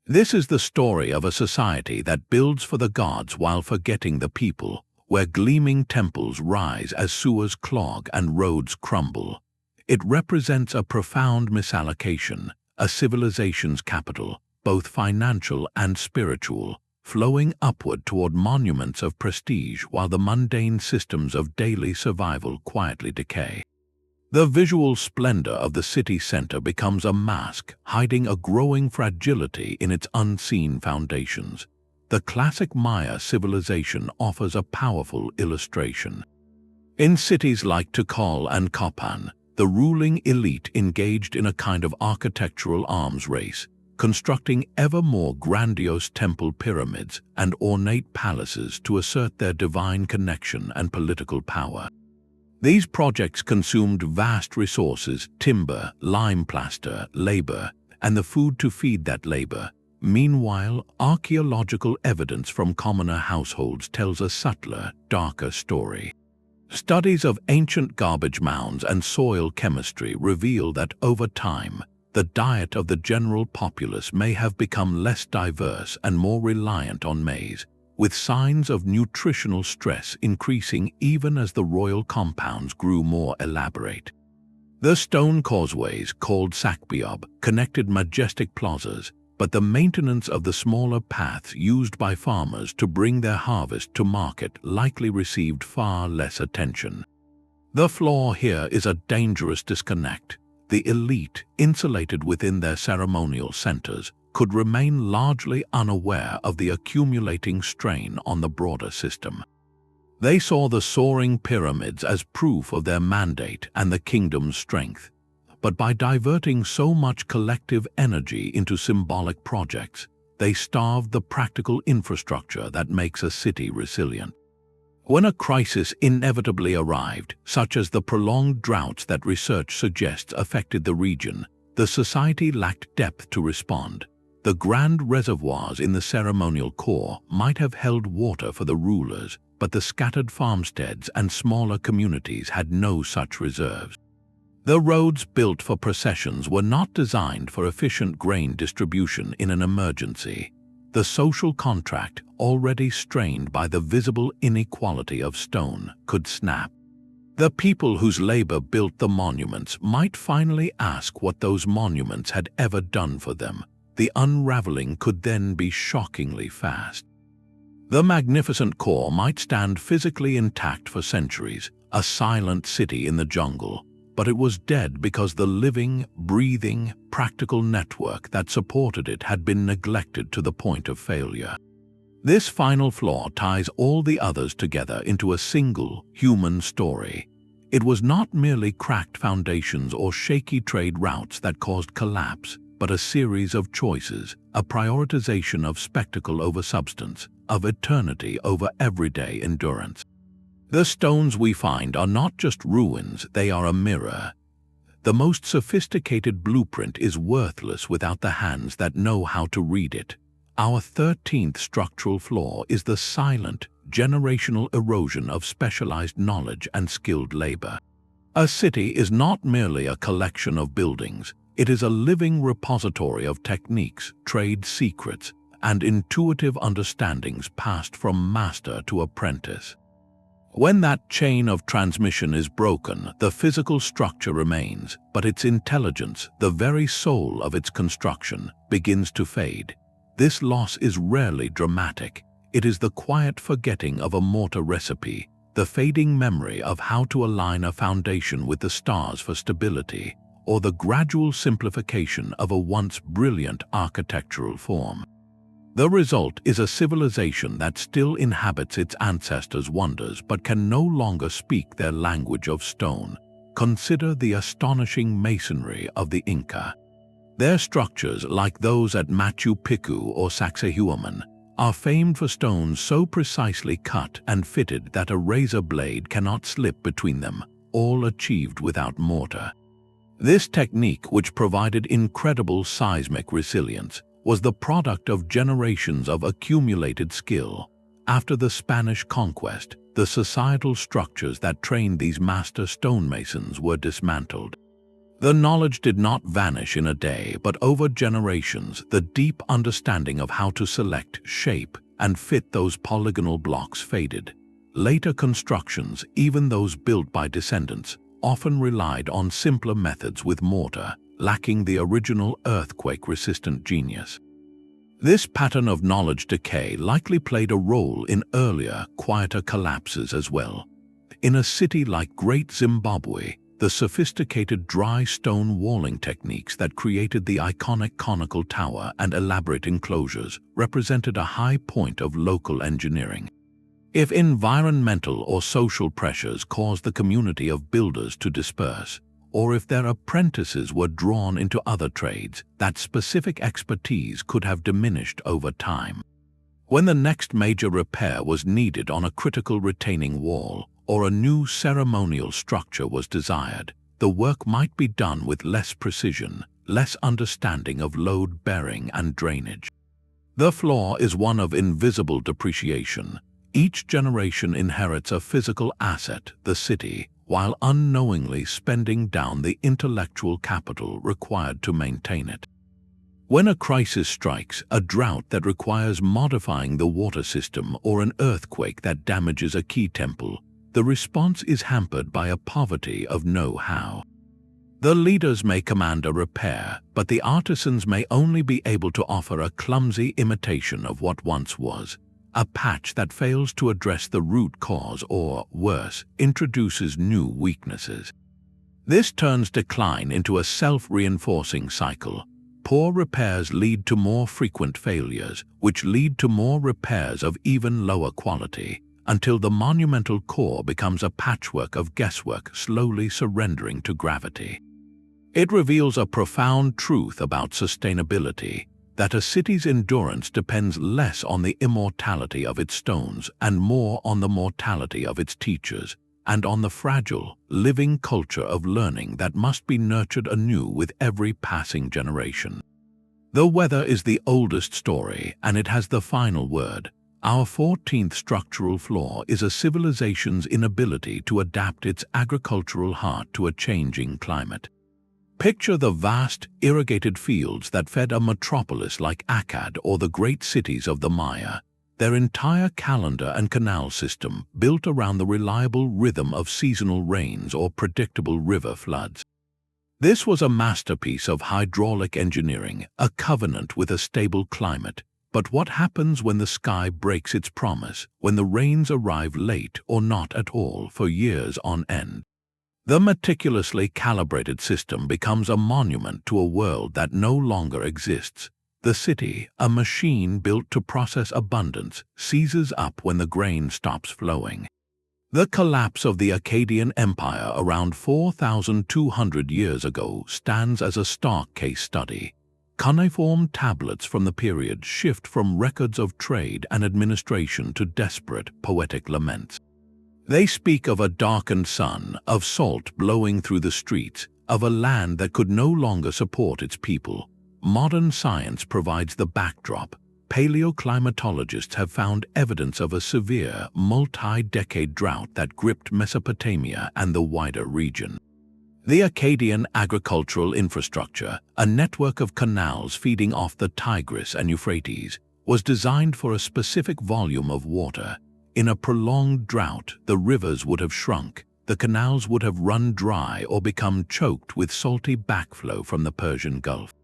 This is the story of a society that builds for the gods while forgetting the people, where gleaming temples rise as sewers clog and roads crumble. It represents a profound misallocation, a civilization's capital, both financial and spiritual, flowing upward toward monuments of prestige while the mundane systems of daily survival quietly decay. The visual splendor of the city center becomes a mask, hiding a growing fragility in its unseen foundations. The classic Maya civilization offers a powerful illustration. In cities like Tikal and Copan, the ruling elite engaged in a kind of architectural arms race, constructing ever more grandiose temple pyramids and ornate palaces to assert their divine connection and political power. These projects consumed vast resources: timber, lime plaster, labor, and the food to feed that labor. Meanwhile, archaeological evidence from commoner households tells a subtler, darker story. Studies of ancient garbage mounds and soil chemistry reveal that over time, the diet of the general populace may have become less diverse and more reliant on maize, with signs of nutritional stress increasing even as the royal compounds grew more elaborate. The stone causeways, called sakbiob, connected majestic plazas, but the maintenance of the smaller paths used by farmers to bring their harvest to market likely received far less attention. The flaw here is a dangerous disconnect. The elite, insulated within their ceremonial centers, could remain largely unaware of the accumulating strain on the broader system. They saw the soaring pyramids as proof of their mandate and the kingdom's strength. But by diverting so much collective energy into symbolic projects, they starved the practical infrastructure that makes a city resilient. When a crisis inevitably arrived, such as the prolonged droughts that research suggests affected the region, the society lacked depth to respond. The grand reservoirs in the ceremonial core might have held water for the rulers, but the scattered farmsteads and smaller communities had no such reserves. The roads built for processions were not designed for efficient grain distribution in an emergency. The social contract, already strained by the visible inequality of stone, could snap. The people whose labor built the monuments might finally ask what those monuments had ever done for them. The unraveling could then be shockingly fast. The magnificent core might stand physically intact for centuries, a silent city in the jungle, but it was dead because the living, breathing, practical network that supported it had been neglected to the point of failure. This final flaw ties all the others together into a single, human story. It was not merely cracked foundations or shaky trade routes that caused collapse, but a series of choices, a prioritization of spectacle over substance, of eternity over everyday endurance. The stones we find are not just ruins, they are a mirror. The most sophisticated blueprint is worthless without the hands that know how to read it. Our 13th structural flaw is the silent, generational erosion of specialized knowledge and skilled labor. A city is not merely a collection of buildings, it is a living repository of techniques, trade secrets, and intuitive understandings passed from master to apprentice. When that chain of transmission is broken, the physical structure remains, but its intelligence, the very soul of its construction, begins to fade. This loss is rarely dramatic. It is the quiet forgetting of a mortar recipe, the fading memory of how to align a foundation with the stars for stability, or the gradual simplification of a once brilliant architectural form. The result is a civilization that still inhabits its ancestors' wonders but can no longer speak their language of stone. Consider the astonishing masonry of the Inca. Their structures, like those at Machu Picchu or Sacsayhuaman, are famed for stones so precisely cut and fitted that a razor blade cannot slip between them, all achieved without mortar. This technique, which provided incredible seismic resilience, was the product of generations of accumulated skill. After the Spanish conquest, the societal structures that trained these master stonemasons were dismantled. The knowledge did not vanish in a day, but over generations, the deep understanding of how to select, shape, and fit those polygonal blocks faded. Later constructions, even those built by descendants, often relied on simpler methods with mortar, lacking the original earthquake-resistant genius. This pattern of knowledge decay likely played a role in earlier, quieter collapses as well. In a city like Great Zimbabwe, the sophisticated dry stone walling techniques that created the iconic conical tower and elaborate enclosures represented a high point of local engineering. If environmental or social pressures caused the community of builders to disperse, or if their apprentices were drawn into other trades, that specific expertise could have diminished over time. When the next major repair was needed on a critical retaining wall, or a new ceremonial structure was desired, the work might be done with less precision, less understanding of load bearing and drainage. The flaw is one of invisible depreciation. Each generation inherits a physical asset, the city, while unknowingly spending down the intellectual capital required to maintain it. When a crisis strikes, a drought that requires modifying the water system or an earthquake that damages a key temple, the response is hampered by a poverty of know-how. The leaders may command a repair, but the artisans may only be able to offer a clumsy imitation of what once was, a patch that fails to address the root cause or, worse, introduces new weaknesses. This turns decline into a self-reinforcing cycle. Poor repairs lead to more frequent failures, which lead to more repairs of even lower quality, until the monumental core becomes a patchwork of guesswork slowly surrendering to gravity. It reveals a profound truth about sustainability, that a city's endurance depends less on the immortality of its stones and more on the mortality of its teachers, and on the fragile, living culture of learning that must be nurtured anew with every passing generation. The weather is the oldest story, and it has the final word. Our 14th structural flaw is a civilization's inability to adapt its agricultural heart to a changing climate. Picture the vast, irrigated fields that fed a metropolis like Akkad or the great cities of the Maya, their entire calendar and canal system built around the reliable rhythm of seasonal rains or predictable river floods. This was a masterpiece of hydraulic engineering, a covenant with a stable climate. But what happens when the sky breaks its promise, when the rains arrive late or not at all for years on end? The meticulously calibrated system becomes a monument to a world that no longer exists. The city, a machine built to process abundance, seizes up when the grain stops flowing. The collapse of the Akkadian Empire around 4,200 years ago stands as a stark case study. Cuneiform tablets from the period shift from records of trade and administration to desperate, poetic laments. They speak of a darkened sun, of salt blowing through the streets, of a land that could no longer support its people. Modern science provides the backdrop. Paleoclimatologists have found evidence of a severe, multi-decade drought that gripped Mesopotamia and the wider region. The Akkadian agricultural infrastructure, a network of canals feeding off the Tigris and Euphrates, was designed for a specific volume of water. In a prolonged drought, the rivers would have shrunk, the canals would have run dry or become choked with salty backflow from the Persian Gulf.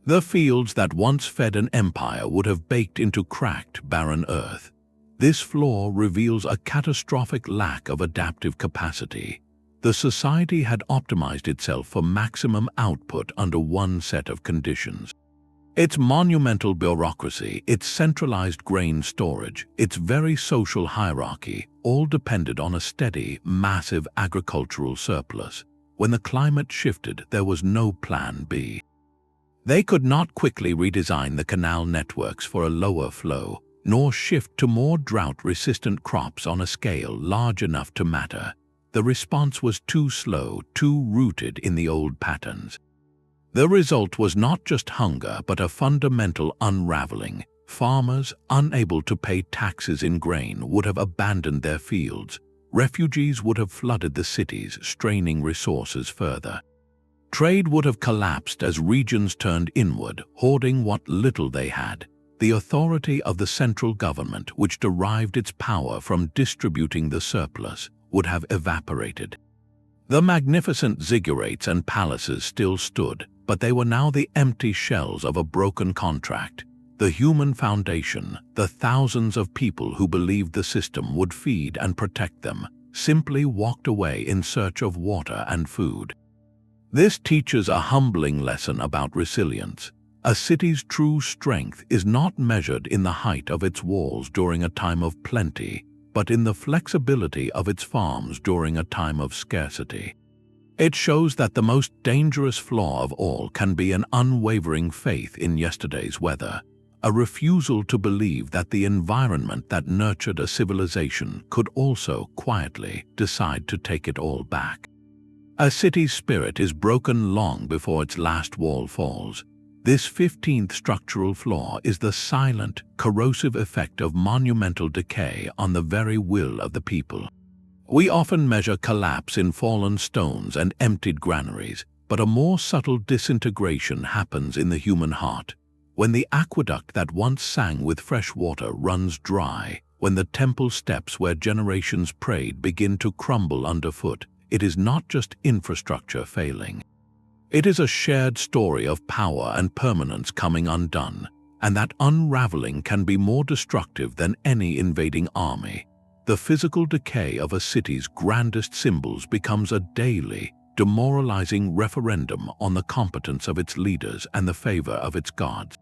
The fields that once fed an empire would have baked into cracked, barren earth. This flaw reveals a catastrophic lack of adaptive capacity. The society had optimized itself for maximum output under one set of conditions. Its monumental bureaucracy, its centralized grain storage, its very social hierarchy, all depended on a steady, massive agricultural surplus. When the climate shifted, there was no plan B. They could not quickly redesign the canal networks for a lower flow, nor shift to more drought-resistant crops on a scale large enough to matter. The response was too slow, too rooted in the old patterns. The result was not just hunger, but a fundamental unraveling. Farmers, unable to pay taxes in grain, would have abandoned their fields. Refugees would have flooded the cities, straining resources further. Trade would have collapsed as regions turned inward, hoarding what little they had. The authority of the central government, which derived its power from distributing the surplus, would have evaporated. The magnificent ziggurats and palaces still stood, but they were now the empty shells of a broken contract. The human foundation, the thousands of people who believed the system would feed and protect them, simply walked away in search of water and food. This teaches a humbling lesson about resilience. A city's true strength is not measured in the height of its walls during a time of plenty, but in the flexibility of its farms during a time of scarcity. It shows that the most dangerous flaw of all can be an unwavering faith in yesterday's weather, a refusal to believe that the environment that nurtured a civilization could also quietly decide to take it all back. A city's spirit is broken long before its last wall falls. This 15th structural flaw is the silent, corrosive effect of monumental decay on the very will of the people. We often measure collapse in fallen stones and emptied granaries, but a more subtle disintegration happens in the human heart. When the aqueduct that once sang with fresh water runs dry, when the temple steps where generations prayed begin to crumble underfoot, it is not just infrastructure failing. It is a shared story of power and permanence coming undone, and that unraveling can be more destructive than any invading army. The physical decay of a city's grandest symbols becomes a daily, demoralizing referendum on the competence of its leaders and the favor of its gods.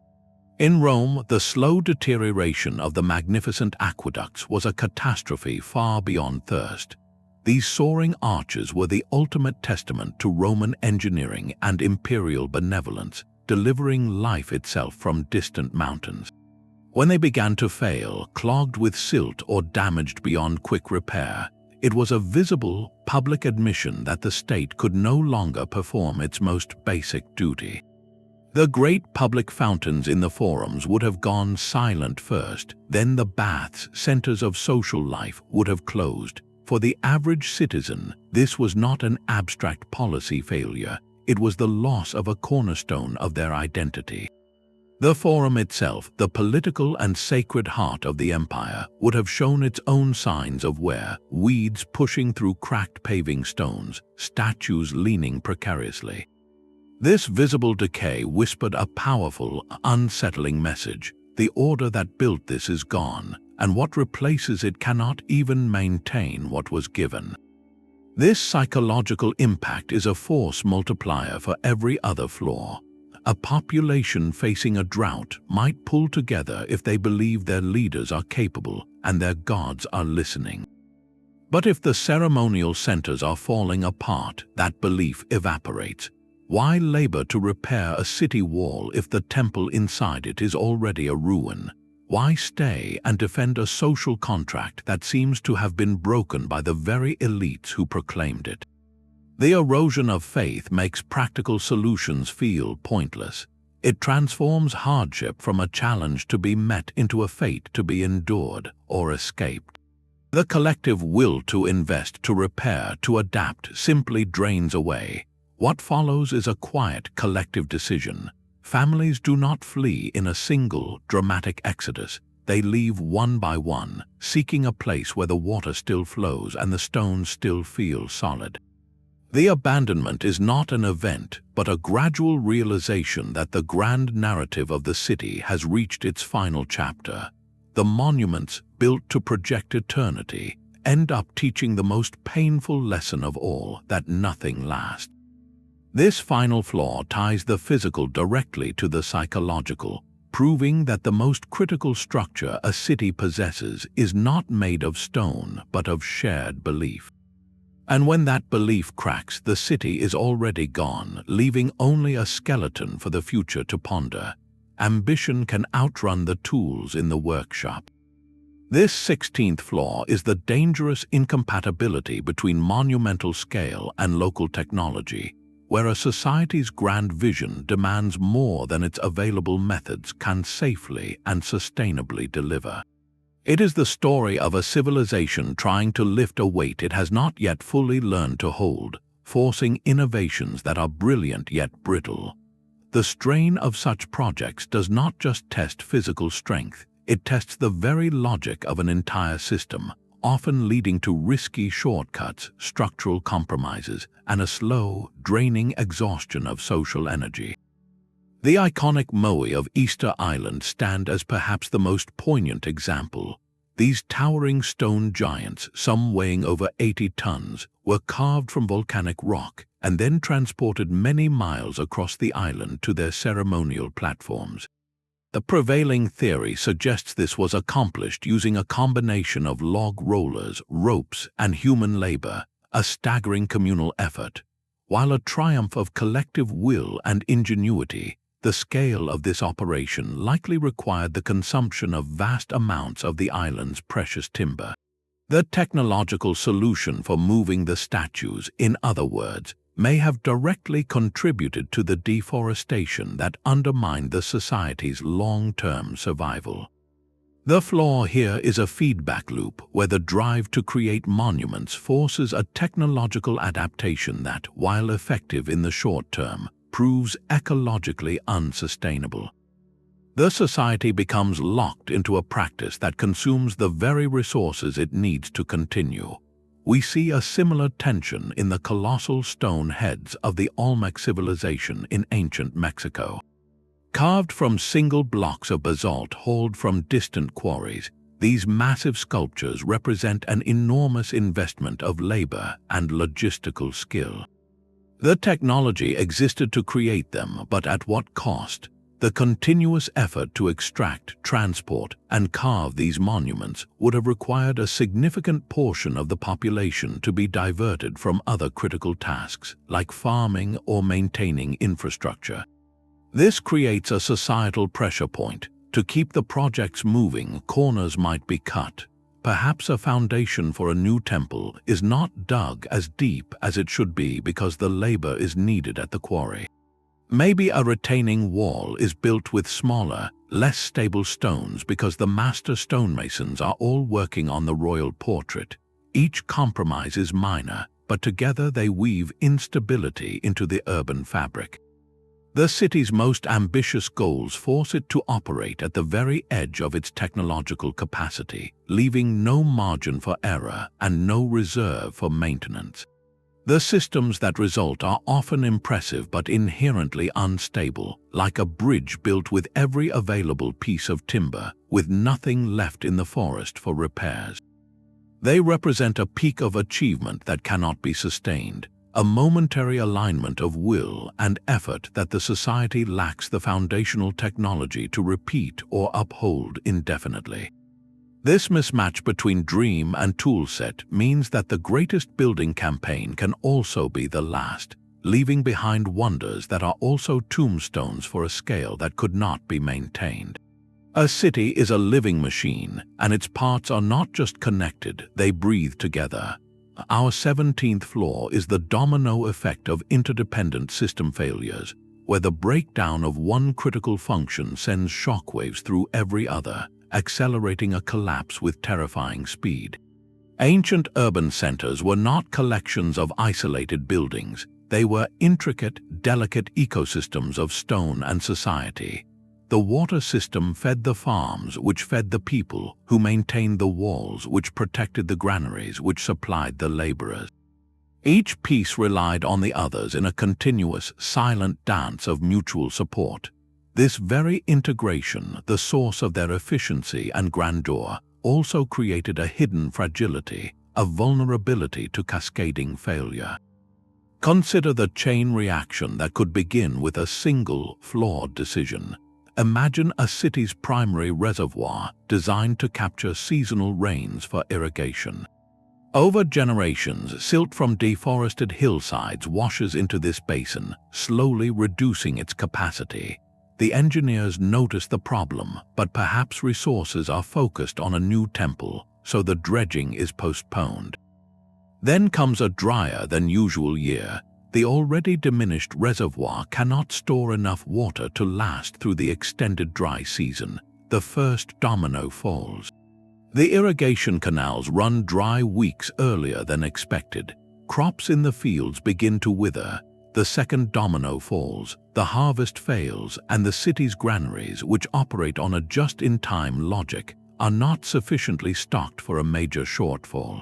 In Rome, the slow deterioration of the magnificent aqueducts was a catastrophe far beyond thirst. These soaring arches were the ultimate testament to Roman engineering and imperial benevolence, delivering life itself from distant mountains. When they began to fail, clogged with silt or damaged beyond quick repair, it was a visible, public admission that the state could no longer perform its most basic duty. The great public fountains in the forums would have gone silent first, then the baths, centers of social life, would have closed. For the average citizen, this was not an abstract policy failure, it was the loss of a cornerstone of their identity. The forum itself, the political and sacred heart of the empire, would have shown its own signs of wear, weeds pushing through cracked paving stones, statues leaning precariously. This visible decay whispered a powerful, unsettling message. The order that built this is gone, and what replaces it cannot even maintain what was given. This psychological impact is a force multiplier for every other flaw. A population facing a drought might pull together if they believe their leaders are capable and their gods are listening. But if the ceremonial centers are falling apart, that belief evaporates. Why labor to repair a city wall if the temple inside it is already a ruin? Why stay and defend a social contract that seems to have been broken by the very elites who proclaimed it? The erosion of faith makes practical solutions feel pointless. It transforms hardship from a challenge to be met into a fate to be endured or escaped. The collective will to invest, to repair, to adapt simply drains away. What follows is a quiet collective decision. Families do not flee in a single, dramatic exodus. They leave one by one, seeking a place where the water still flows and the stones still feel solid. The abandonment is not an event, but a gradual realization that the grand narrative of the city has reached its final chapter. The monuments, built to project eternity, end up teaching the most painful lesson of all, that nothing lasts. This final flaw ties the physical directly to the psychological, proving that the most critical structure a city possesses is not made of stone but of shared belief. And when that belief cracks, the city is already gone, leaving only a skeleton for the future to ponder. Ambition can outrun the tools in the workshop. This 16th flaw is the dangerous incompatibility between monumental scale and local technology, where a society's grand vision demands more than its available methods can safely and sustainably deliver. It is the story of a civilization trying to lift a weight it has not yet fully learned to hold, forcing innovations that are brilliant yet brittle. The strain of such projects does not just test physical strength, it tests the very logic of an entire system, often leading to risky shortcuts, structural compromises, and a slow, draining exhaustion of social energy. The iconic moai of Easter Island stand as perhaps the most poignant example. These towering stone giants, some weighing over 80 tons, were carved from volcanic rock and then transported many miles across the island to their ceremonial platforms. The prevailing theory suggests this was accomplished using a combination of log rollers, ropes, and human labor, a staggering communal effort. While a triumph of collective will and ingenuity, the scale of this operation likely required the consumption of vast amounts of the island's precious timber. The technological solution for moving the statues, in other words, may have directly contributed to the deforestation that undermined the society's long-term survival. The flaw here is a feedback loop where the drive to create monuments forces a technological adaptation that, while effective in the short term, proves ecologically unsustainable. The society becomes locked into a practice that consumes the very resources it needs to continue. We see a similar tension in the colossal stone heads of the Olmec civilization in ancient Mexico. Carved from single blocks of basalt hauled from distant quarries, these massive sculptures represent an enormous investment of labor and logistical skill. The technology existed to create them, but at what cost? The continuous effort to extract, transport, and carve these monuments would have required a significant portion of the population to be diverted from other critical tasks, like farming or maintaining infrastructure. This creates a societal pressure point. To keep the projects moving, corners might be cut. Perhaps a foundation for a new temple is not dug as deep as it should be because the labor is needed at the quarry. Maybe a retaining wall is built with smaller, less stable stones because the master stonemasons are all working on the royal portrait. Each compromise is minor, but together they weave instability into the urban fabric. The city's most ambitious goals force it to operate at the very edge of its technological capacity, leaving no margin for error and no reserve for maintenance. The systems that result are often impressive but inherently unstable, like a bridge built with every available piece of timber, with nothing left in the forest for repairs. They represent a peak of achievement that cannot be sustained, a momentary alignment of will and effort that the society lacks the foundational technology to repeat or uphold indefinitely. This mismatch between dream and toolset means that the greatest building campaign can also be the last, leaving behind wonders that are also tombstones for a scale that could not be maintained. A city is a living machine, and its parts are not just connected, they breathe together. Our 17th flaw is the domino effect of interdependent system failures, where the breakdown of one critical function sends shockwaves through every other, accelerating a collapse with terrifying speed. Ancient urban centers were not collections of isolated buildings. They were intricate, delicate ecosystems of stone and society. The water system fed the farms, which fed the people, who maintained the walls, which protected the granaries, which supplied the laborers. Each piece relied on the others in a continuous, silent dance of mutual support. This very integration, the source of their efficiency and grandeur, also created a hidden fragility, a vulnerability to cascading failure. Consider the chain reaction that could begin with a single, flawed decision. Imagine a city's primary reservoir designed to capture seasonal rains for irrigation. Over generations, silt from deforested hillsides washes into this basin, slowly reducing its capacity. The engineers notice the problem, but perhaps resources are focused on a new temple, so the dredging is postponed. Then comes a drier than usual year. The already diminished reservoir cannot store enough water to last through the extended dry season. The first domino falls. The irrigation canals run dry weeks earlier than expected. Crops in the fields begin to wither. The second domino falls, the harvest fails, and the city's granaries, which operate on a just-in-time logic, are not sufficiently stocked for a major shortfall.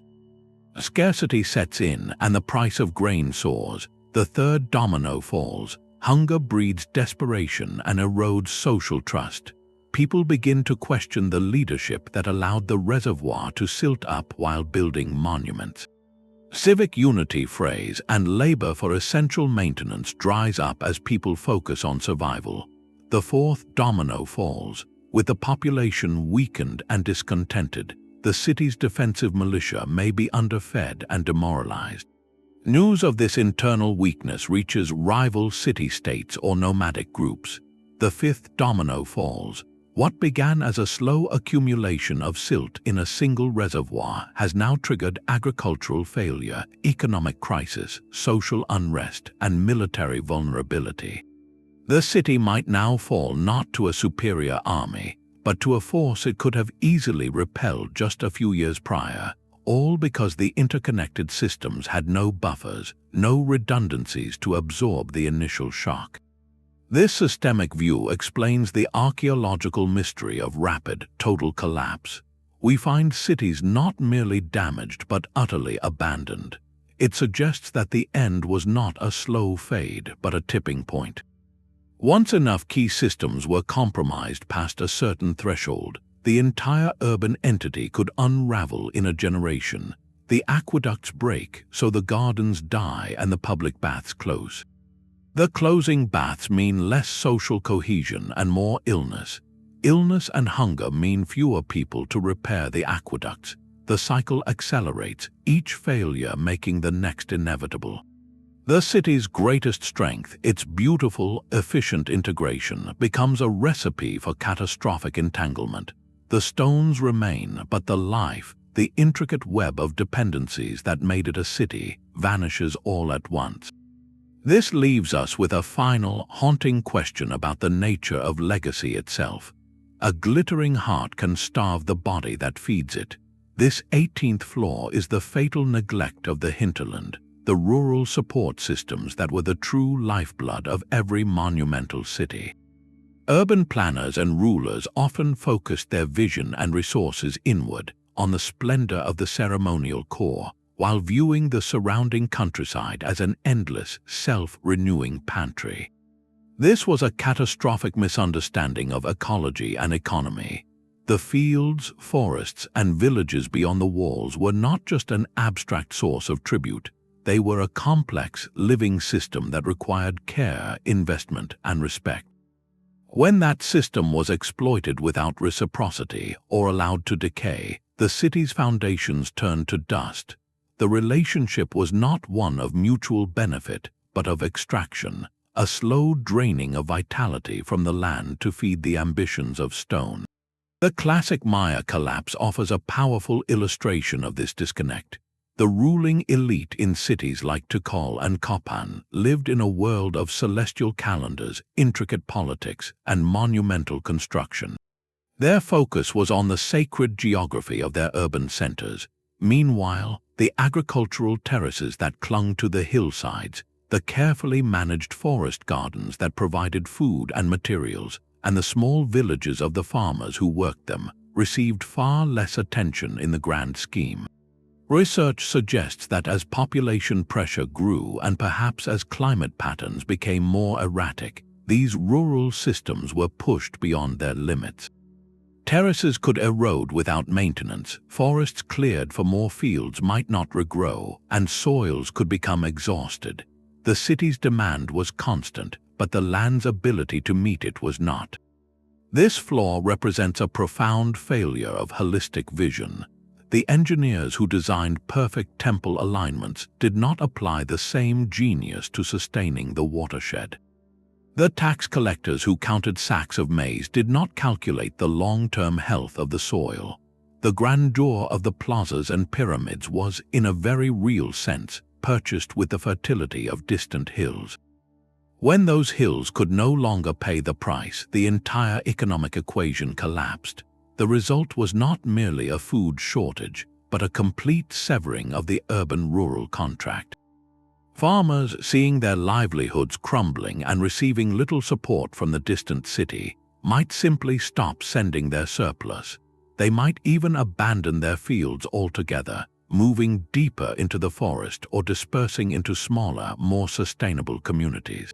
Scarcity sets in, and the price of grain soars. The third domino falls. Hunger breeds desperation and erodes social trust. People begin to question the leadership that allowed the reservoir to silt up while building monuments. Civic unity frays and labor for essential maintenance dries up as people focus on survival. The fourth domino falls. With the population weakened and discontented, the city's defensive militia may be underfed and demoralized. News of this internal weakness reaches rival city-states or nomadic groups. The fifth domino falls. What began as a slow accumulation of silt in a single reservoir has now triggered agricultural failure, economic crisis, social unrest, and military vulnerability. The city might now fall not to a superior army, but to a force it could have easily repelled just a few years prior, all because the interconnected systems had no buffers, no redundancies to absorb the initial shock. This systemic view explains the archaeological mystery of rapid, total collapse. We find cities not merely damaged but utterly abandoned. It suggests that the end was not a slow fade but a tipping point. Once enough key systems were compromised past a certain threshold, the entire urban entity could unravel in a generation. The aqueducts break, so the gardens die and the public baths close. The closing baths mean less social cohesion and more illness. Illness and hunger mean fewer people to repair the aqueducts. The cycle accelerates, each failure making the next inevitable. The city's greatest strength, its beautiful, efficient integration, becomes a recipe for catastrophic entanglement. The stones remain, but the life, the intricate web of dependencies that made it a city, vanishes all at once. This leaves us with a final, haunting question about the nature of legacy itself. A glittering heart can starve the body that feeds it. This 18th flaw is the fatal neglect of the hinterland, the rural support systems that were the true lifeblood of every monumental city. Urban planners and rulers often focused their vision and resources inward, on the splendor of the ceremonial core, while viewing the surrounding countryside as an endless, self-renewing pantry. This was a catastrophic misunderstanding of ecology and economy. The fields, forests, and villages beyond the walls were not just an abstract source of tribute. They were a complex, living system that required care, investment, and respect. When that system was exploited without reciprocity or allowed to decay, the city's foundations turned to dust. The relationship was not one of mutual benefit, but of extraction, a slow draining of vitality from the land to feed the ambitions of stone. The classic Maya collapse offers a powerful illustration of this disconnect. The ruling elite in cities like Tikal and Copan lived in a world of celestial calendars, intricate politics, and monumental construction. Their focus was on the sacred geography of their urban centers. Meanwhile, the agricultural terraces that clung to the hillsides, the carefully managed forest gardens that provided food and materials, and the small villages of the farmers who worked them, received far less attention in the grand scheme. Research suggests that as population pressure grew and perhaps as climate patterns became more erratic, these rural systems were pushed beyond their limits. Terraces could erode without maintenance, forests cleared for more fields might not regrow, and soils could become exhausted. The city's demand was constant, but the land's ability to meet it was not. This flaw represents a profound failure of holistic vision. The engineers who designed perfect temple alignments did not apply the same genius to sustaining the watershed. The tax collectors who counted sacks of maize did not calculate the long-term health of the soil. The grandeur of the plazas and pyramids was, in a very real sense, purchased with the fertility of distant hills. When those hills could no longer pay the price, the entire economic equation collapsed. The result was not merely a food shortage, but a complete severing of the urban-rural contract. Farmers, seeing their livelihoods crumbling and receiving little support from the distant city, might simply stop sending their surplus. They might even abandon their fields altogether, moving deeper into the forest or dispersing into smaller, more sustainable communities.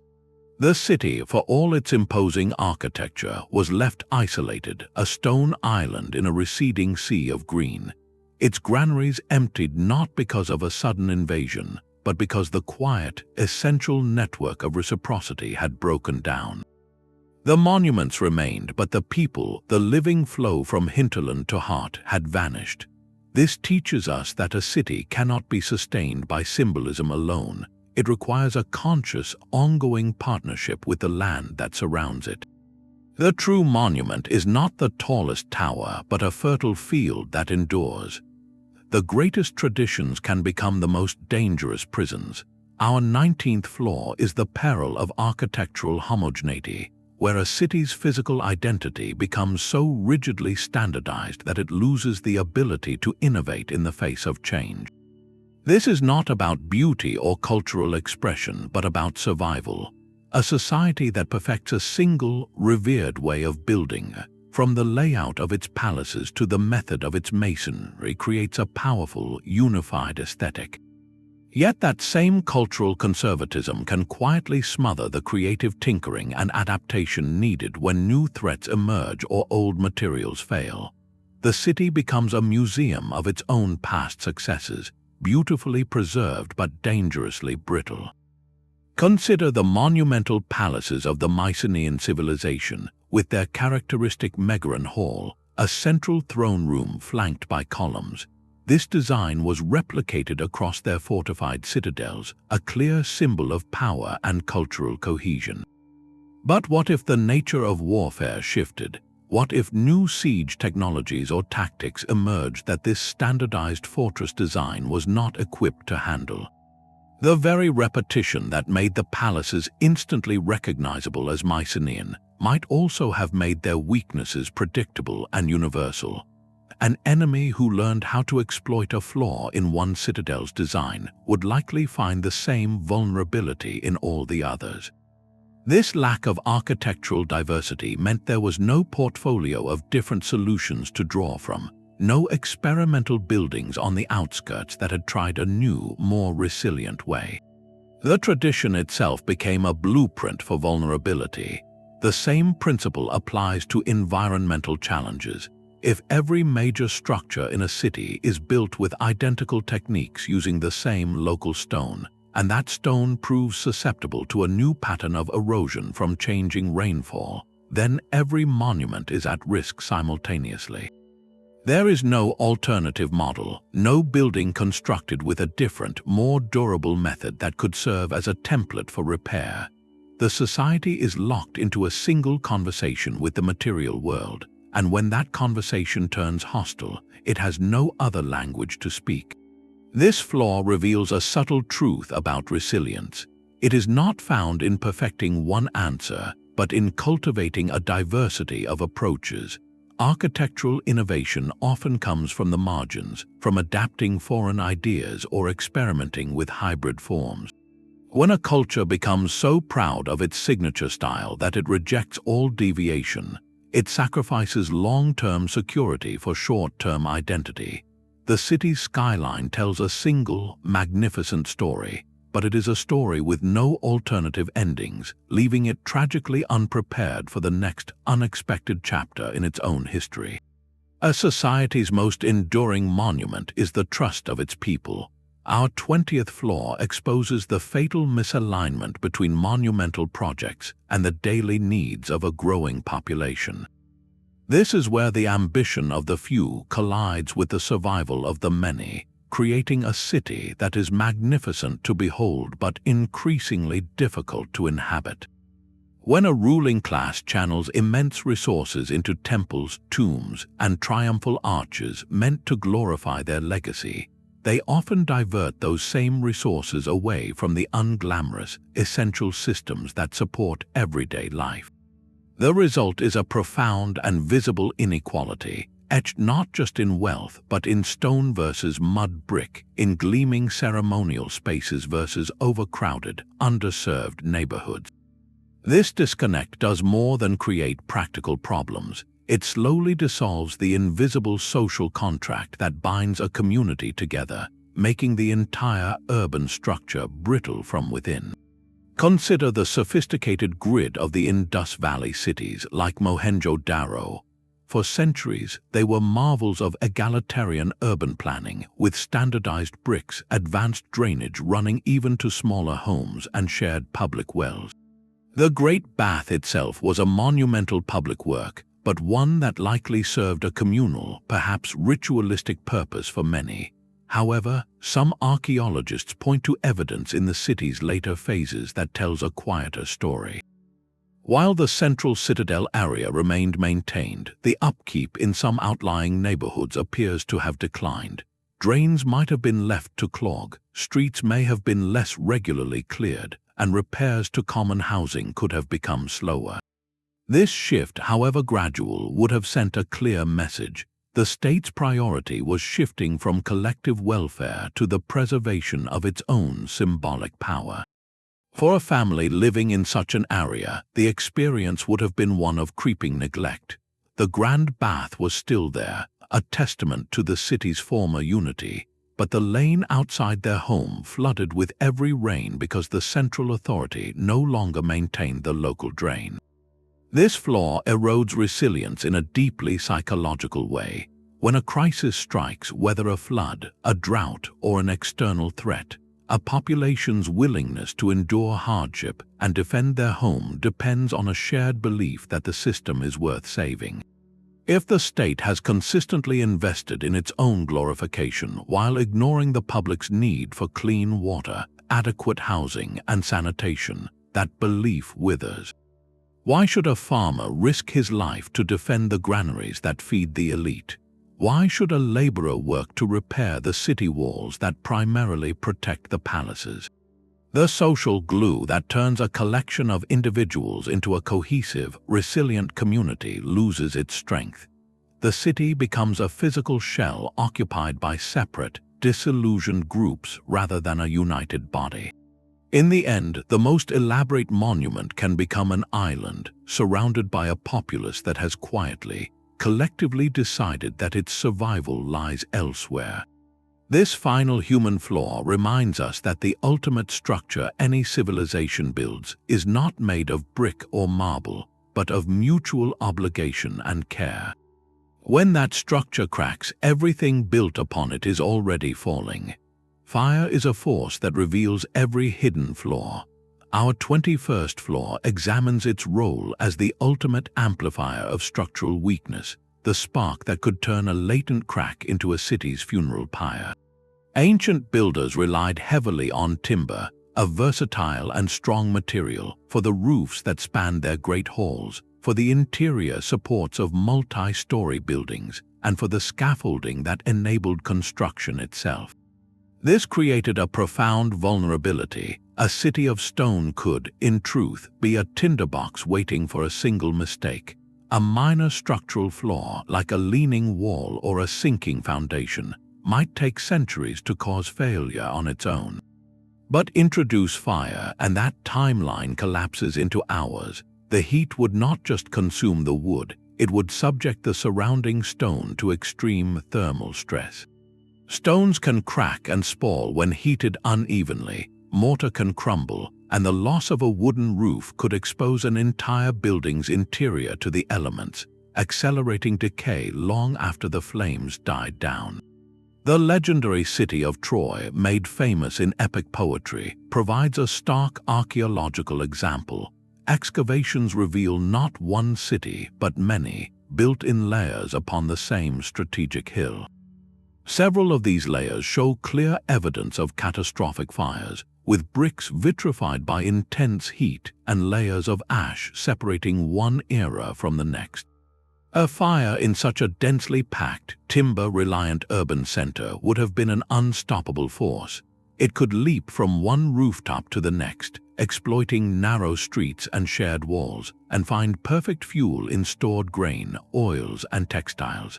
The city, for all its imposing architecture, was left isolated, a stone island in a receding sea of green. Its granaries emptied not because of a sudden invasion, but because the quiet, essential network of reciprocity had broken down. The monuments remained, but the people, the living flow from hinterland to heart, had vanished. This teaches us that a city cannot be sustained by symbolism alone. It requires a conscious, ongoing partnership with the land that surrounds it. The true monument is not the tallest tower, but a fertile field that endures. The greatest traditions can become the most dangerous prisons. Our 19th flaw is the peril of architectural homogeneity. where a city's physical identity becomes so rigidly standardized that it loses the ability to innovate in the face of change. This is not about beauty or cultural expression, but about survival. A society that perfects a single, revered way of building, from the layout of its palaces to the method of its masonry, creates a powerful, unified aesthetic. Yet that same cultural conservatism can quietly smother the creative tinkering and adaptation needed when new threats emerge or old materials fail. The city becomes a museum of its own past successes, beautifully preserved but dangerously brittle. Consider the monumental palaces of the Mycenaean civilization, with their characteristic Megaron Hall, a central throne room flanked by columns. This design was replicated across their fortified citadels, a clear symbol of power and cultural cohesion. But what if the nature of warfare shifted? What if new siege technologies or tactics emerged that this standardized fortress design was not equipped to handle? The very repetition that made the palaces instantly recognizable as Mycenaean might also have made their weaknesses predictable and universal. An enemy who learned how to exploit a flaw in one citadel's design would likely find the same vulnerability in all the others. This lack of architectural diversity meant there was no portfolio of different solutions to draw from, no experimental buildings on the outskirts that had tried a new, more resilient way. The tradition itself became a blueprint for vulnerability. The same principle applies to environmental challenges. If every major structure in a city is built with identical techniques using the same local stone, and that stone proves susceptible to a new pattern of erosion from changing rainfall, then every monument is at risk simultaneously. There is no alternative model, no building constructed with a different, more durable method that could serve as a template for repair. The society is locked into a single conversation with the material world, and when that conversation turns hostile, it has no other language to speak. This flaw reveals a subtle truth about resilience. It is not found in perfecting one answer, but in cultivating a diversity of approaches. Architectural innovation often comes from the margins, from adapting foreign ideas or experimenting with hybrid forms. When a culture becomes so proud of its signature style that it rejects all deviation, it sacrifices long-term security for short-term identity. The city's skyline tells a single, magnificent story, but it is a story with no alternative endings, leaving it tragically unprepared for the next unexpected chapter in its own history. A society's most enduring monument is the trust of its people. Our 20th flaw exposes the fatal misalignment between monumental projects and the daily needs of a growing population. This is where the ambition of the few collides with the survival of the many, creating a city that is magnificent to behold but increasingly difficult to inhabit. When a ruling class channels immense resources into temples, tombs, and triumphal arches meant to glorify their legacy, they often divert those same resources away from the unglamorous, essential systems that support everyday life. The result is a profound and visible inequality, etched not just in wealth but in stone versus mud brick, in gleaming ceremonial spaces versus overcrowded, underserved neighborhoods. This disconnect does more than create practical problems. It slowly dissolves the invisible social contract that binds a community together, making the entire urban structure brittle from within. Consider the sophisticated grid of the Indus Valley cities like Mohenjo-daro. For centuries, they were marvels of egalitarian urban planning, with standardized bricks, advanced drainage running even to smaller homes, and shared public wells. The Great Bath itself was a monumental public work, but one that likely served a communal, perhaps ritualistic purpose for many. However, some archaeologists point to evidence in the city's later phases that tells a quieter story. While the central citadel area remained maintained, the upkeep in some outlying neighborhoods appears to have declined. Drains might have been left to clog, streets may have been less regularly cleared, and repairs to common housing could have become slower. This shift, however gradual, would have sent a clear message. The state's priority was shifting from collective welfare to the preservation of its own symbolic power. For a family living in such an area, the experience would have been one of creeping neglect. The Grand Bath was still there, a testament to the city's former unity, but the lane outside their home flooded with every rain because the central authority no longer maintained the local drain. This flaw erodes resilience in a deeply psychological way. When a crisis strikes, whether a flood, a drought, or an external threat, a population's willingness to endure hardship and defend their home depends on a shared belief that the system is worth saving. If the state has consistently invested in its own glorification while ignoring the public's need for clean water, adequate housing, and sanitation, that belief withers. Why should a farmer risk his life to defend the granaries that feed the elite? Why should a laborer work to repair the city walls that primarily protect the palaces? The social glue that turns a collection of individuals into a cohesive, resilient community loses its strength. The city becomes a physical shell occupied by separate, disillusioned groups rather than a united body. In the end, the most elaborate monument can become an island, surrounded by a populace that has quietly, collectively decided that its survival lies elsewhere. This final human flaw reminds us that the ultimate structure any civilization builds is not made of brick or marble, but of mutual obligation and care. When that structure cracks, everything built upon it is already falling. Fire is a force that reveals every hidden flaw. Our 21st flaw examines its role as the ultimate amplifier of structural weakness, the spark that could turn a latent crack into a city's funeral pyre. Ancient builders relied heavily on timber, a versatile and strong material, for the roofs that spanned their great halls, for the interior supports of multi-story buildings, and for the scaffolding that enabled construction itself. This created a profound vulnerability. A city of stone could, in truth, be a tinderbox waiting for a single mistake. A minor structural flaw, like a leaning wall or a sinking foundation, might take centuries to cause failure on its own. But introduce fire, and that timeline collapses into hours. The heat would not just consume the wood, it would subject the surrounding stone to extreme thermal stress. Stones can crack and spall when heated unevenly, mortar can crumble, and the loss of a wooden roof could expose an entire building's interior to the elements, accelerating decay long after the flames died down. The legendary city of Troy, made famous in epic poetry, provides a stark archaeological example. Excavations reveal not one city, but many, built in layers upon the same strategic hill. Several of these layers show clear evidence of catastrophic fires, with bricks vitrified by intense heat and layers of ash separating one era from the next. A fire in such a densely packed, timber-reliant urban center would have been an unstoppable force. It could leap from one rooftop to the next, exploiting narrow streets and shared walls, and find perfect fuel in stored grain, oils, and textiles.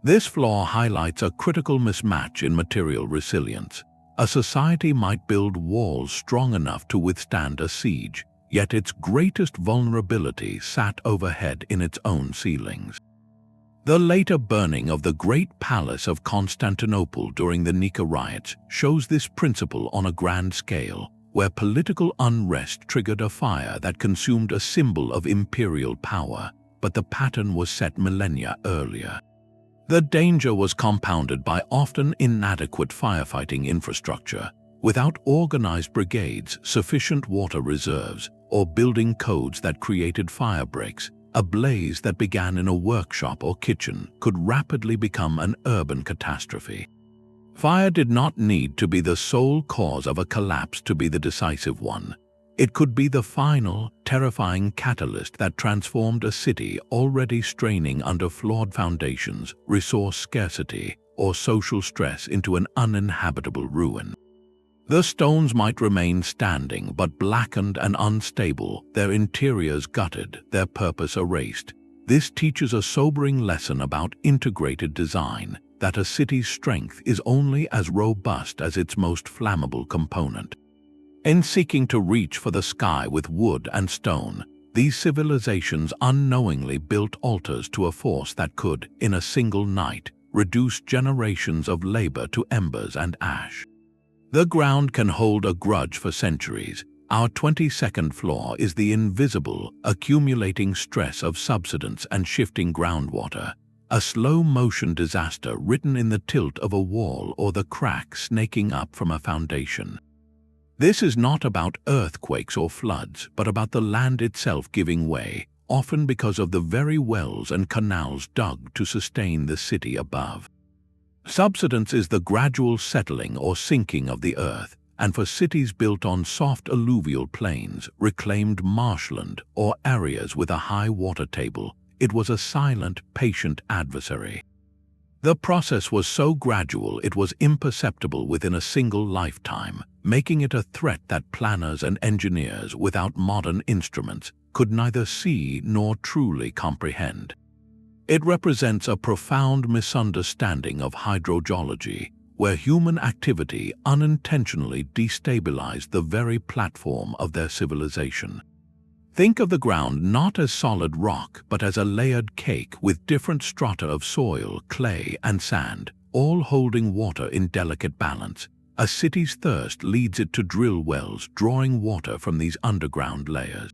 This flaw highlights a critical mismatch in material resilience. A society might build walls strong enough to withstand a siege, yet its greatest vulnerability sat overhead in its own ceilings. The later burning of the Great Palace of Constantinople during the Nika riots shows this principle on a grand scale, where political unrest triggered a fire that consumed a symbol of imperial power, but the pattern was set millennia earlier. The danger was compounded by often inadequate firefighting infrastructure, without organized brigades, sufficient water reserves, or building codes that created fire breaks. A blaze that began in a workshop or kitchen could rapidly become an urban catastrophe. Fire did not need to be the sole cause of a collapse to be the decisive one. It could be the final, terrifying catalyst that transformed a city already straining under flawed foundations, resource scarcity, or social stress into an uninhabitable ruin. The stones might remain standing, but blackened and unstable, their interiors gutted, their purpose erased. This teaches a sobering lesson about integrated design, that a city's strength is only as robust as its most flammable component. In seeking to reach for the sky with wood and stone, these civilizations unknowingly built altars to a force that could, in a single night, reduce generations of labor to embers and ash. The ground can hold a grudge for centuries. Our 22nd floor is the invisible, accumulating stress of subsidence and shifting groundwater, a slow-motion disaster written in the tilt of a wall or the crack snaking up from a foundation. This is not about earthquakes or floods, but about the land itself giving way, often because of the very wells and canals dug to sustain the city above. Subsidence is the gradual settling or sinking of the earth, and for cities built on soft alluvial plains, reclaimed marshland, or areas with a high water table, it was a silent, patient adversary. The process was so gradual it was imperceptible within a single lifetime, making it a threat that planners and engineers without modern instruments could neither see nor truly comprehend. It represents a profound misunderstanding of hydrogeology, where human activity unintentionally destabilized the very platform of their civilization. Think of the ground not as solid rock, but as a layered cake with different strata of soil, clay, and sand, all holding water in delicate balance. A city's thirst leads it to drill wells, drawing water from these underground layers.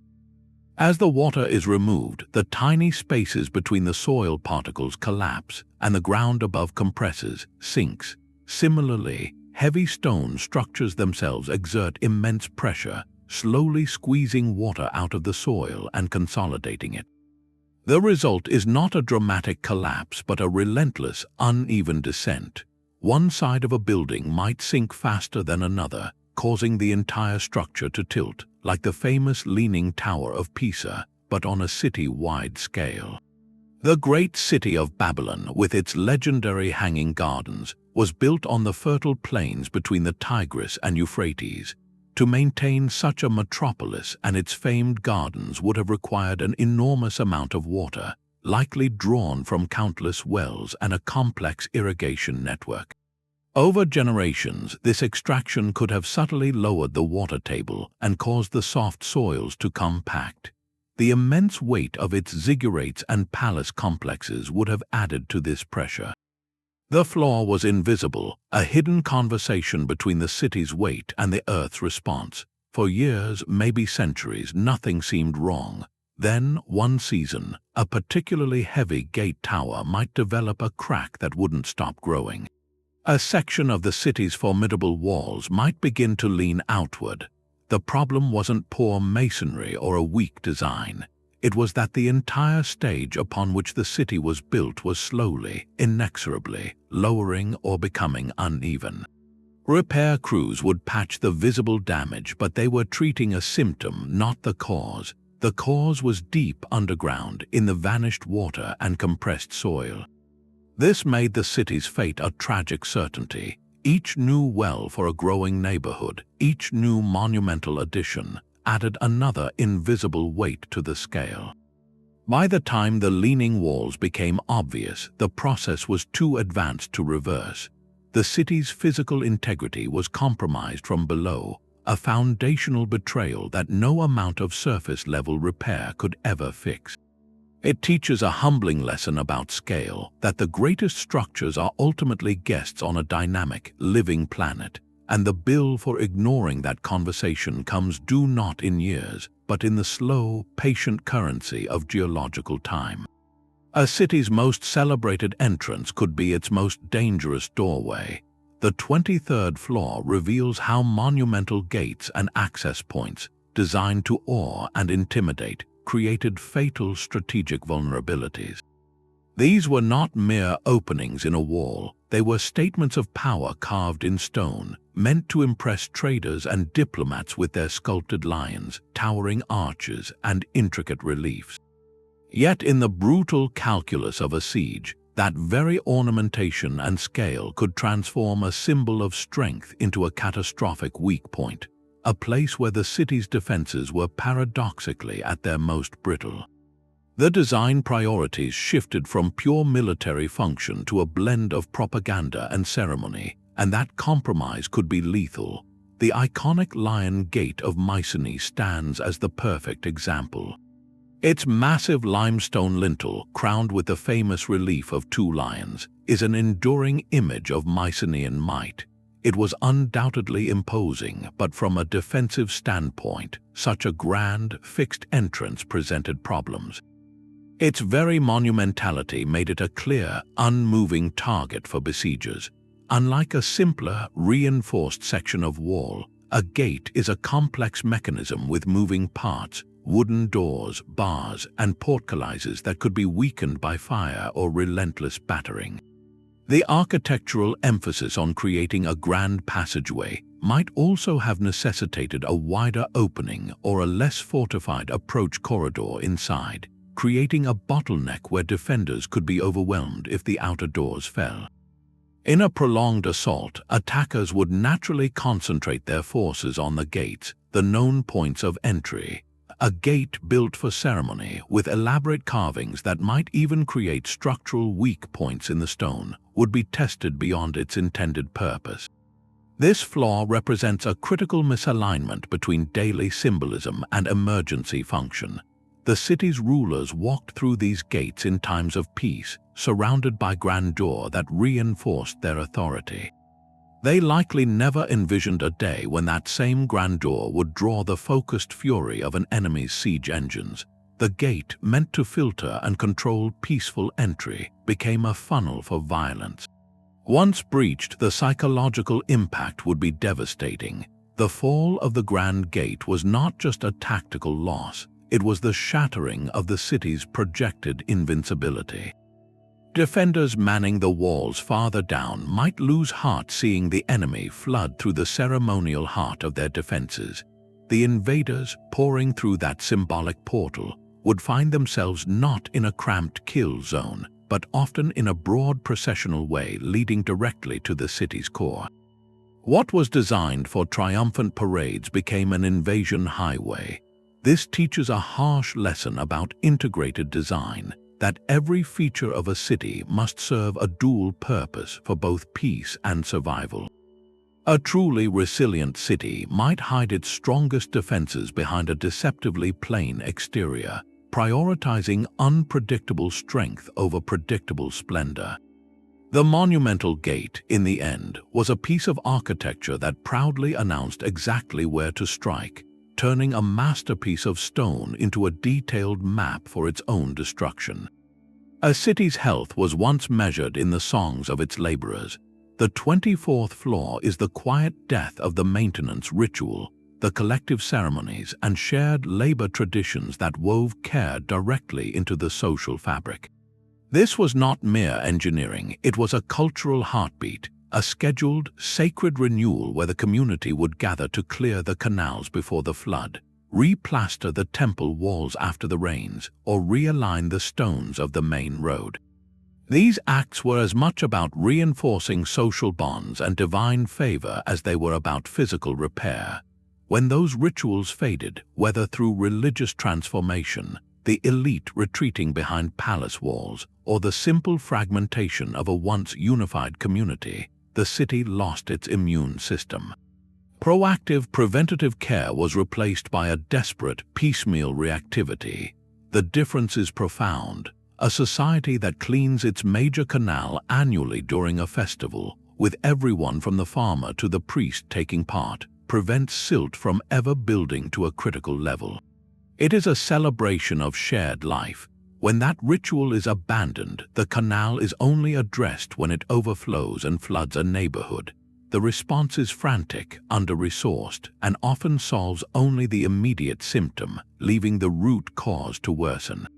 As the water is removed, the tiny spaces between the soil particles collapse, and the ground above compresses, sinks. Similarly, heavy stone structures themselves exert immense pressure, slowly squeezing water out of the soil and consolidating it. The result is not a dramatic collapse, but a relentless, uneven descent. One side of a building might sink faster than another, causing the entire structure to tilt, like the famous Leaning Tower of Pisa, but on a city-wide scale. The great city of Babylon, with its legendary hanging gardens, was built on the fertile plains between the Tigris and Euphrates. To maintain such a metropolis and its famed gardens would have required an enormous amount of water, likely drawn from countless wells and a complex irrigation network. Over generations, this extraction could have subtly lowered the water table and caused the soft soils to compact. The immense weight of its ziggurats and palace complexes would have added to this pressure. The floor was invisible, a hidden conversation between the city's weight and the Earth's response. For years, maybe centuries, nothing seemed wrong. Then, one season, a particularly heavy gate tower might develop a crack that wouldn't stop growing. A section of the city's formidable walls might begin to lean outward. The problem wasn't poor masonry or a weak design. It was that the entire stage upon which the city was built was slowly, inexorably, lowering or becoming uneven. Repair crews would patch the visible damage, but they were treating a symptom, not the cause. The cause was deep underground, in the vanished water and compressed soil. This made the city's fate a tragic certainty. Each new well for a growing neighborhood, each new monumental addition, added another invisible weight to the scale. By the time the leaning walls became obvious, the process was too advanced to reverse. The city's physical integrity was compromised from below, a foundational betrayal that no amount of surface-level repair could ever fix. It teaches a humbling lesson about scale, that the greatest structures are ultimately guests on a dynamic, living planet. And the bill for ignoring that conversation comes due not in years, but in the slow, patient currency of geological time. A city's most celebrated entrance could be its most dangerous doorway. The 23rd floor reveals how monumental gates and access points, designed to awe and intimidate, created fatal strategic vulnerabilities. These were not mere openings in a wall. They were statements of power carved in stone, meant to impress traders and diplomats with their sculpted lions, towering arches, and intricate reliefs. Yet in the brutal calculus of a siege, That very ornamentation and scale could transform a symbol of strength into a catastrophic weak point, a place where the city's defenses were paradoxically at their most brittle. The design priorities shifted from pure military function to a blend of propaganda and ceremony, and that compromise could be lethal. The iconic Lion Gate of Mycenae stands as the perfect example. Its massive limestone lintel, crowned with the famous relief of two lions, is an enduring image of Mycenaean might. It was undoubtedly imposing, but from a defensive standpoint, such a grand, fixed entrance presented problems. Its very monumentality made it a clear, unmoving target for besiegers. Unlike a simpler, reinforced section of wall, a gate is a complex mechanism with moving parts, wooden doors, bars, and portcullises that could be weakened by fire or relentless battering. The architectural emphasis on creating a grand passageway might also have necessitated a wider opening or a less fortified approach corridor inside, creating a bottleneck where defenders could be overwhelmed if the outer doors fell. In a prolonged assault, attackers would naturally concentrate their forces on the gates, the known points of entry. A gate built for ceremony, with elaborate carvings that might even create structural weak points in the stone, would be tested beyond its intended purpose. This flaw represents a critical misalignment between daily symbolism and emergency function. The city's rulers walked through these gates in times of peace, surrounded by grandeur that reinforced their authority. They likely never envisioned a day when that same grandeur would draw the focused fury of an enemy's siege engines. The gate, meant to filter and control peaceful entry, became a funnel for violence. Once breached, the psychological impact would be devastating. The fall of the Grand Gate was not just a tactical loss, it was the shattering of the city's projected invincibility. Defenders manning the walls farther down might lose heart seeing the enemy flood through the ceremonial heart of their defenses. The invaders, pouring through that symbolic portal, would find themselves not in a cramped kill zone, but often in a broad processional way leading directly to the city's core. What was designed for triumphant parades became an invasion highway. This teaches a harsh lesson about integrated design, that every feature of a city must serve a dual purpose for both peace and survival. A truly resilient city might hide its strongest defenses behind a deceptively plain exterior, prioritizing unpredictable strength over predictable splendor. The Monumental Gate, in the end, was a piece of architecture that proudly announced exactly where to strike, turning a masterpiece of stone into a detailed map for its own destruction. A city's health was once measured in the songs of its laborers. The 24th floor is the quiet death of the maintenance ritual, the collective ceremonies and shared labor traditions that wove care directly into the social fabric. This was not mere engineering, it was a cultural heartbeat, a scheduled, sacred renewal where the community would gather to clear the canals before the flood, replaster the temple walls after the rains, or realign the stones of the main road. These acts were as much about reinforcing social bonds and divine favor as they were about physical repair. When those rituals faded, whether through religious transformation, the elite retreating behind palace walls, or the simple fragmentation of a once unified community, the city lost its immune system. Proactive preventative care was replaced by a desperate piecemeal reactivity. The difference is profound. A society that cleans its major canal annually during a festival, with everyone from the farmer to the priest taking part, prevents silt from ever building to a critical level. It is a celebration of shared life. When that ritual is abandoned, the canal is only addressed when it overflows and floods a neighborhood. The response is frantic, under-resourced, and often solves only the immediate symptom, leaving the root cause to worsen.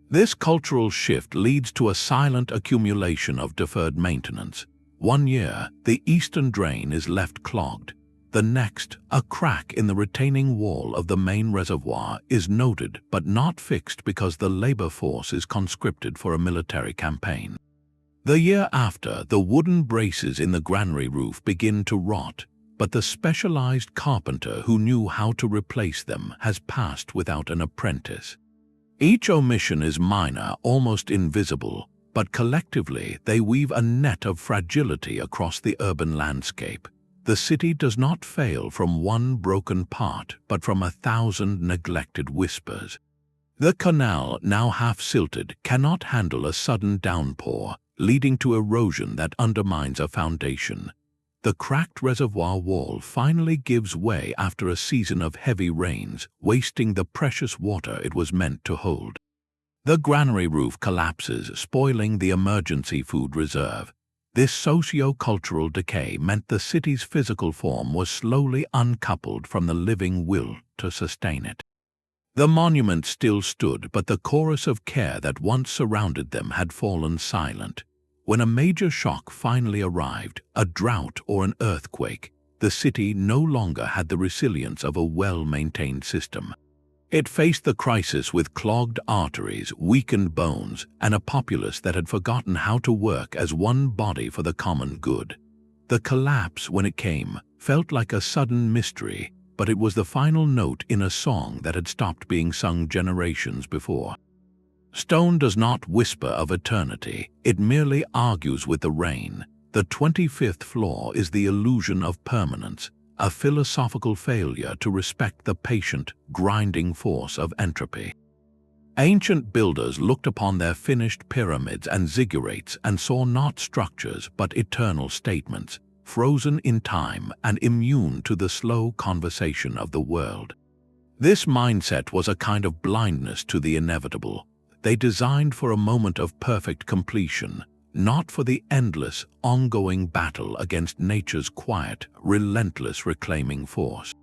This cultural shift leads to a silent accumulation of deferred maintenance. One year, the eastern drain is left clogged. The next, a crack in the retaining wall of the main reservoir is noted but not fixed because the labor force is conscripted for a military campaign. The year after, the wooden braces in the granary roof begin to rot, but the specialized carpenter who knew how to replace them has passed without an apprentice. Each omission is minor, almost invisible, but collectively they weave a net of fragility across the urban landscape. The city does not fail from one broken part, but from 1,000 neglected whispers. The canal, now half-silted, cannot handle a sudden downpour, leading to erosion that undermines a foundation. The cracked reservoir wall finally gives way after a season of heavy rains, wasting the precious water it was meant to hold. The granary roof collapses, spoiling the emergency food reserve. This socio-cultural decay meant the city's physical form was slowly uncoupled from the living will to sustain it. The monument still stood, but the chorus of care that once surrounded them had fallen silent. When a major shock finally arrived, a drought or an earthquake, the city no longer had the resilience of a well-maintained system. It faced the crisis with clogged arteries, weakened bones, and a populace that had forgotten how to work as one body for the common good. The collapse, when it came, felt like a sudden mystery, but it was the final note in a song that had stopped being sung generations before. Stone does not whisper of eternity, it merely argues with the rain. The 25th floor is the illusion of permanence, a philosophical failure to respect the patient, grinding force of entropy. Ancient builders looked upon their finished pyramids and ziggurats and saw not structures but eternal statements, frozen in time and immune to the slow conversation of the world. This mindset was a kind of blindness to the inevitable. They designed for a moment of perfect completion, not for the endless, ongoing battle against nature's quiet, relentless reclaiming force.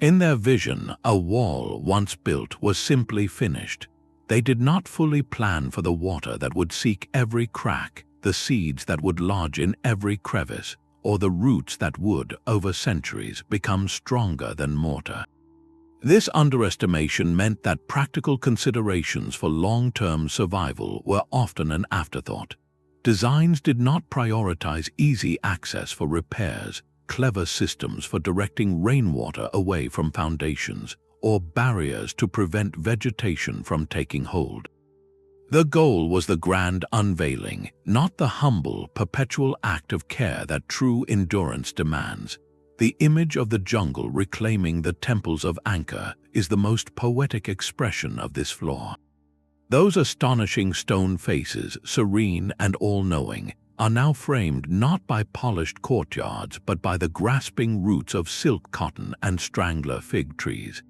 In their vision, a wall once built was simply finished. They did not fully plan for the water that would seek every crack, the seeds that would lodge in every crevice, or the roots that would, over centuries, become stronger than mortar. This underestimation meant that practical considerations for long-term survival were often an afterthought. Designs did not prioritize easy access for repairs, clever systems for directing rainwater away from foundations, or barriers to prevent vegetation from taking hold. The goal was the grand unveiling, not the humble, perpetual act of care that true endurance demands. The image of the jungle reclaiming the temples of Angkor is the most poetic expression of this flaw. Those astonishing stone faces, serene and all-knowing, are now framed not by polished courtyards but by the grasping roots of silk cotton and strangler fig trees.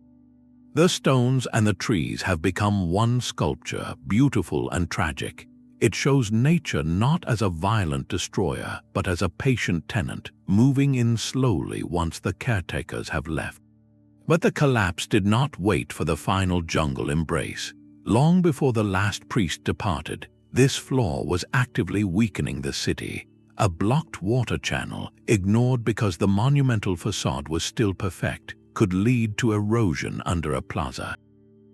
The stones and the trees have become one sculpture, beautiful and tragic. It shows nature not as a violent destroyer, but as a patient tenant, moving in slowly once the caretakers have left. But the collapse did not wait for the final jungle embrace. Long before the last priest departed, this flaw was actively weakening the city. A blocked water channel, ignored because the monumental facade was still perfect, could lead to erosion under a plaza.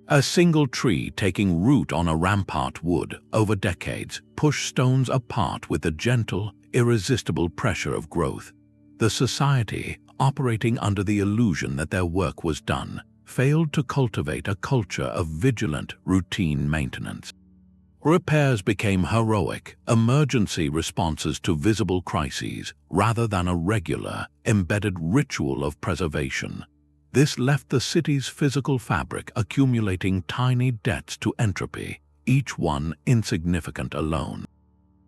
A single tree taking root on a rampart would, over decades, push stones apart with the gentle, irresistible pressure of growth. The society, operating under the illusion that their work was done, failed to cultivate a culture of vigilant, routine maintenance. Repairs became heroic, emergency responses to visible crises, rather than a regular, embedded ritual of preservation. This left the city's physical fabric accumulating tiny debts to entropy, each one insignificant alone.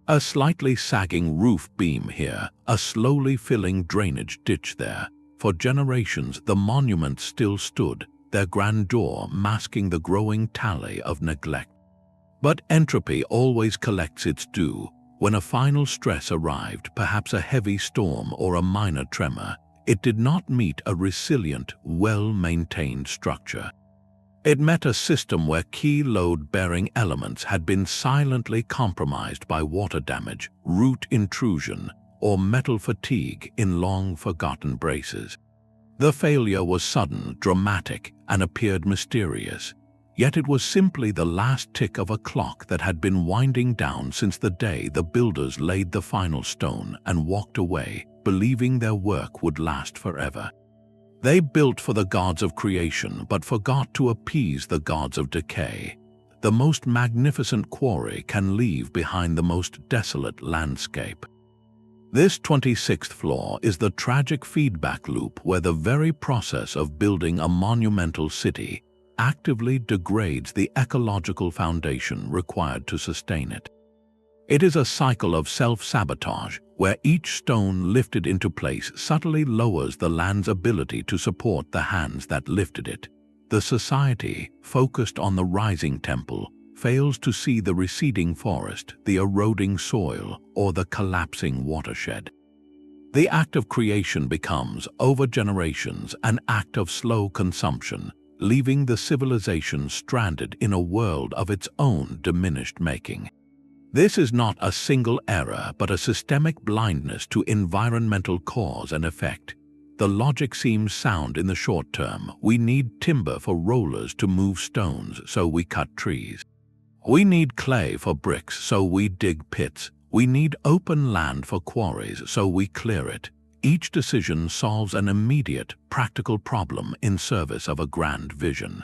A slightly sagging roof beam here, a slowly filling drainage ditch there. For generations, the monument still stood, their grandeur masking the growing tally of neglect. But entropy always collects its due. When a final stress arrived, perhaps a heavy storm or a minor tremor, it did not meet a resilient, well-maintained structure. It met a system where key load-bearing elements had been silently compromised by water damage, root intrusion, or metal fatigue in long-forgotten braces. The failure was sudden, dramatic, and appeared mysterious. Yet it was simply the last tick of a clock that had been winding down since the day the builders laid the final stone and walked away, believing their work would last forever. They built for the gods of creation but forgot to appease the gods of decay. The most magnificent quarry can leave behind the most desolate landscape. This 26th flaw is the tragic feedback loop where the very process of building a monumental city actively degrades the ecological foundation required to sustain it. It is a cycle of self-sabotage where each stone lifted into place subtly lowers the land's ability to support the hands that lifted it. The society, focused on the rising temple, fails to see the receding forest, the eroding soil, or the collapsing watershed. The act of creation becomes, over generations, an act of slow consumption, leaving the civilization stranded in a world of its own diminished making. This is not a single error but a systemic blindness to environmental cause and effect. The logic seems sound in the short term. We need timber for rollers to move stones, so we cut trees. We need clay for bricks, so we dig pits. We need open land for quarries, so we clear it. Each decision solves an immediate, practical problem in service of a grand vision.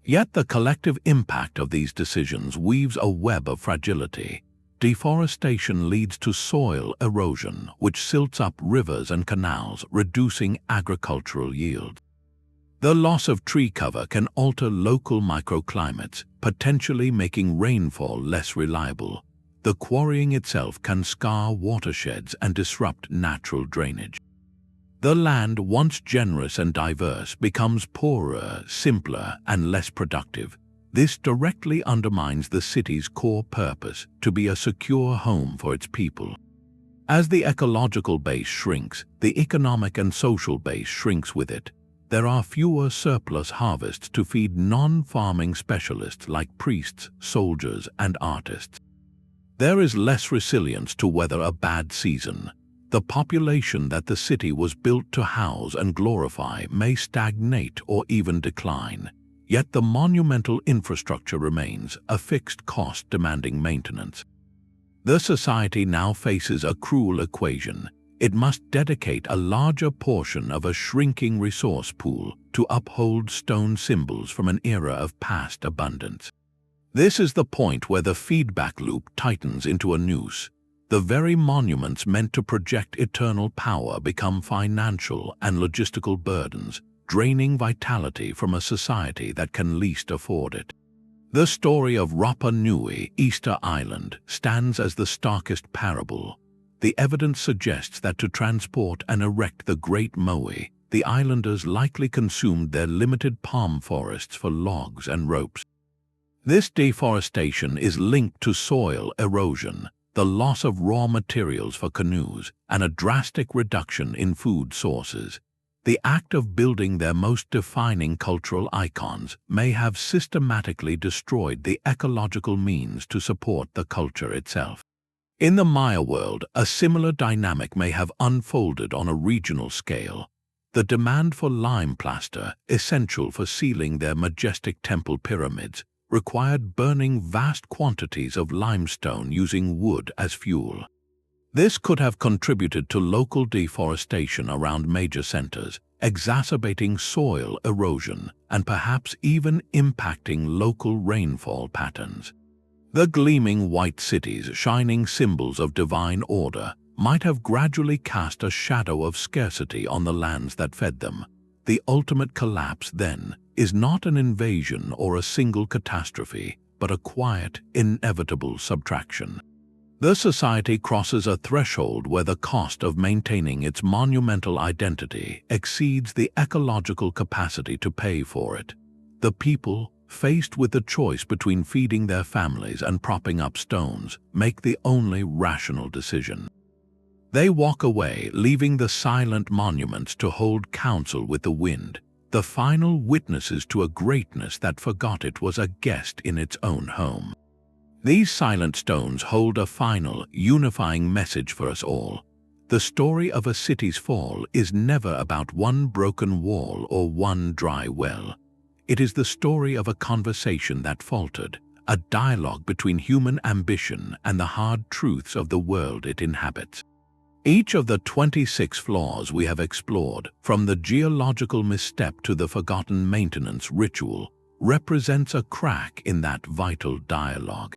Yet the collective impact of these decisions weaves a web of fragility. Deforestation leads to soil erosion, which silts up rivers and canals, reducing agricultural yield. The loss of tree cover can alter local microclimates, potentially making rainfall less reliable. The quarrying itself can scar watersheds and disrupt natural drainage. The land, once generous and diverse, becomes poorer, simpler, and less productive. This directly undermines the city's core purpose, to be a secure home for its people. As the ecological base shrinks, the economic and social base shrinks with it. There are fewer surplus harvests to feed non-farming specialists like priests, soldiers, and artists. There is less resilience to weather a bad season. The population that the city was built to house and glorify may stagnate or even decline. Yet the monumental infrastructure remains, a fixed cost demanding maintenance. The society now faces a cruel equation. It must dedicate a larger portion of a shrinking resource pool to uphold stone symbols from an era of past abundance. This is the point where the feedback loop tightens into a noose. The very monuments meant to project eternal power become financial and logistical burdens, draining vitality from a society that can least afford it. The story of Rapa Nui, Easter Island, stands as the starkest parable. The evidence suggests that to transport and erect the Great Moai, the islanders likely consumed their limited palm forests for logs and ropes. This deforestation is linked to soil erosion, the loss of raw materials for canoes, and a drastic reduction in food sources. The act of building their most defining cultural icons may have systematically destroyed the ecological means to support the culture itself. In the Maya world, a similar dynamic may have unfolded on a regional scale. The demand for lime plaster, essential for sealing their majestic temple pyramids, required burning vast quantities of limestone using wood as fuel. This could have contributed to local deforestation around major centers, exacerbating soil erosion and perhaps even impacting local rainfall patterns. The gleaming white cities, shining symbols of divine order, might have gradually cast a shadow of scarcity on the lands that fed them. The ultimate collapse, then, is not an invasion or a single catastrophe, but a quiet, inevitable subtraction. The society crosses a threshold where the cost of maintaining its monumental identity exceeds the ecological capacity to pay for it. The people, faced with the choice between feeding their families and propping up stones, make the only rational decision. They walk away, leaving the silent monuments to hold counsel with the wind, the final witnesses to a greatness that forgot it was a guest in its own home. These silent stones hold a final, unifying message for us all. The story of a city's fall is never about one broken wall or one dry well. It is the story of a conversation that faltered, a dialogue between human ambition and the hard truths of the world it inhabits. Each of the 26 flaws we have explored, from the geological misstep to the forgotten maintenance ritual, represents a crack in that vital dialogue.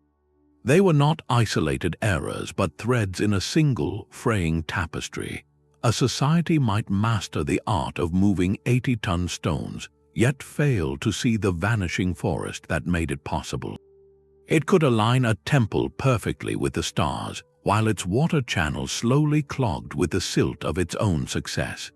They were not isolated errors but threads in a single, fraying tapestry. A society might master the art of moving 80-ton stones, yet fail to see the vanishing forest that made it possible. It could align a temple perfectly with the stars, while its water channel slowly clogged with the silt of its own success.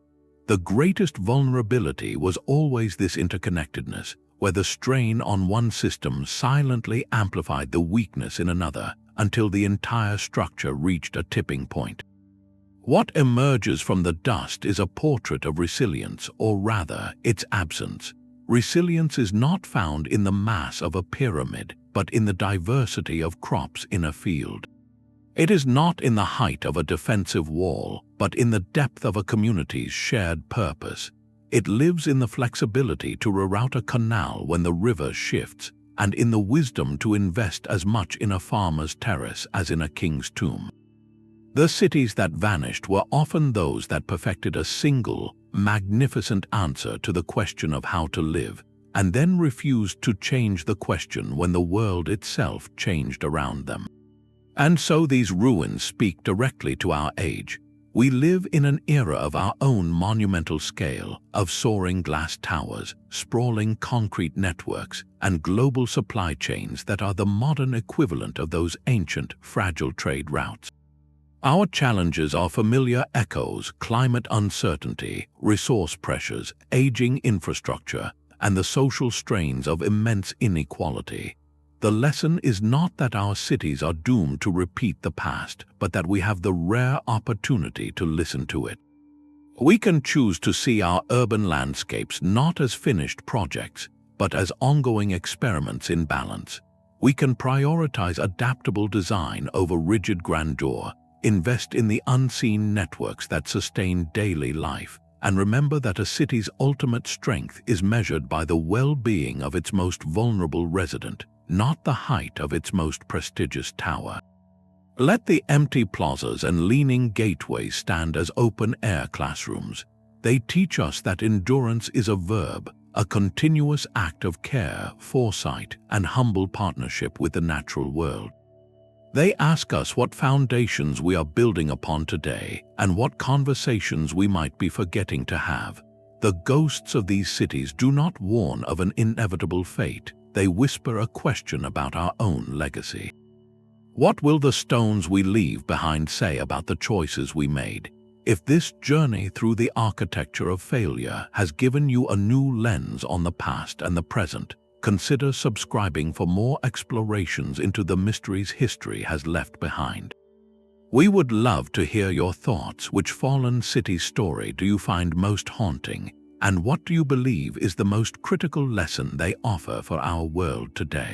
The greatest vulnerability was always this interconnectedness, where the strain on one system silently amplified the weakness in another until the entire structure reached a tipping point. What emerges from the dust is a portrait of resilience, or rather, its absence. Resilience is not found in the mass of a pyramid, but in the diversity of crops in a field. It is not in the height of a defensive wall, but in the depth of a community's shared purpose. It lives in the flexibility to reroute a canal when the river shifts, and in the wisdom to invest as much in a farmer's terrace as in a king's tomb. The cities that vanished were often those that perfected a single, magnificent answer to the question of how to live, and then refused to change the question when the world itself changed around them. And so these ruins speak directly to our age. We live in an era of our own monumental scale, of soaring glass towers, sprawling concrete networks, and global supply chains that are the modern equivalent of those ancient, fragile trade routes. Our challenges are familiar echoes: climate uncertainty, resource pressures, aging infrastructure, and the social strains of immense inequality. The lesson is not that our cities are doomed to repeat the past, but that we have the rare opportunity to listen to it. We can choose to see our urban landscapes not as finished projects, but as ongoing experiments in balance. We can prioritize adaptable design over rigid grandeur, invest in the unseen networks that sustain daily life, and remember that a city's ultimate strength is measured by the well-being of its most vulnerable resident, not the height of its most prestigious tower. Let the empty plazas and leaning gateways stand as open-air classrooms. They teach us that endurance is a verb, a continuous act of care, foresight, and humble partnership with the natural world. They ask us what foundations we are building upon today and what conversations we might be forgetting to have. The ghosts of these cities do not warn of an inevitable fate. They whisper a question about our own legacy. What will the stones we leave behind say about the choices we made? If this journey through the architecture of failure has given you a new lens on the past and the present, consider subscribing for more explorations into the mysteries history has left behind. We would love to hear your thoughts. Which fallen city story do you find most haunting? And what do you believe is the most critical lesson they offer for our world today?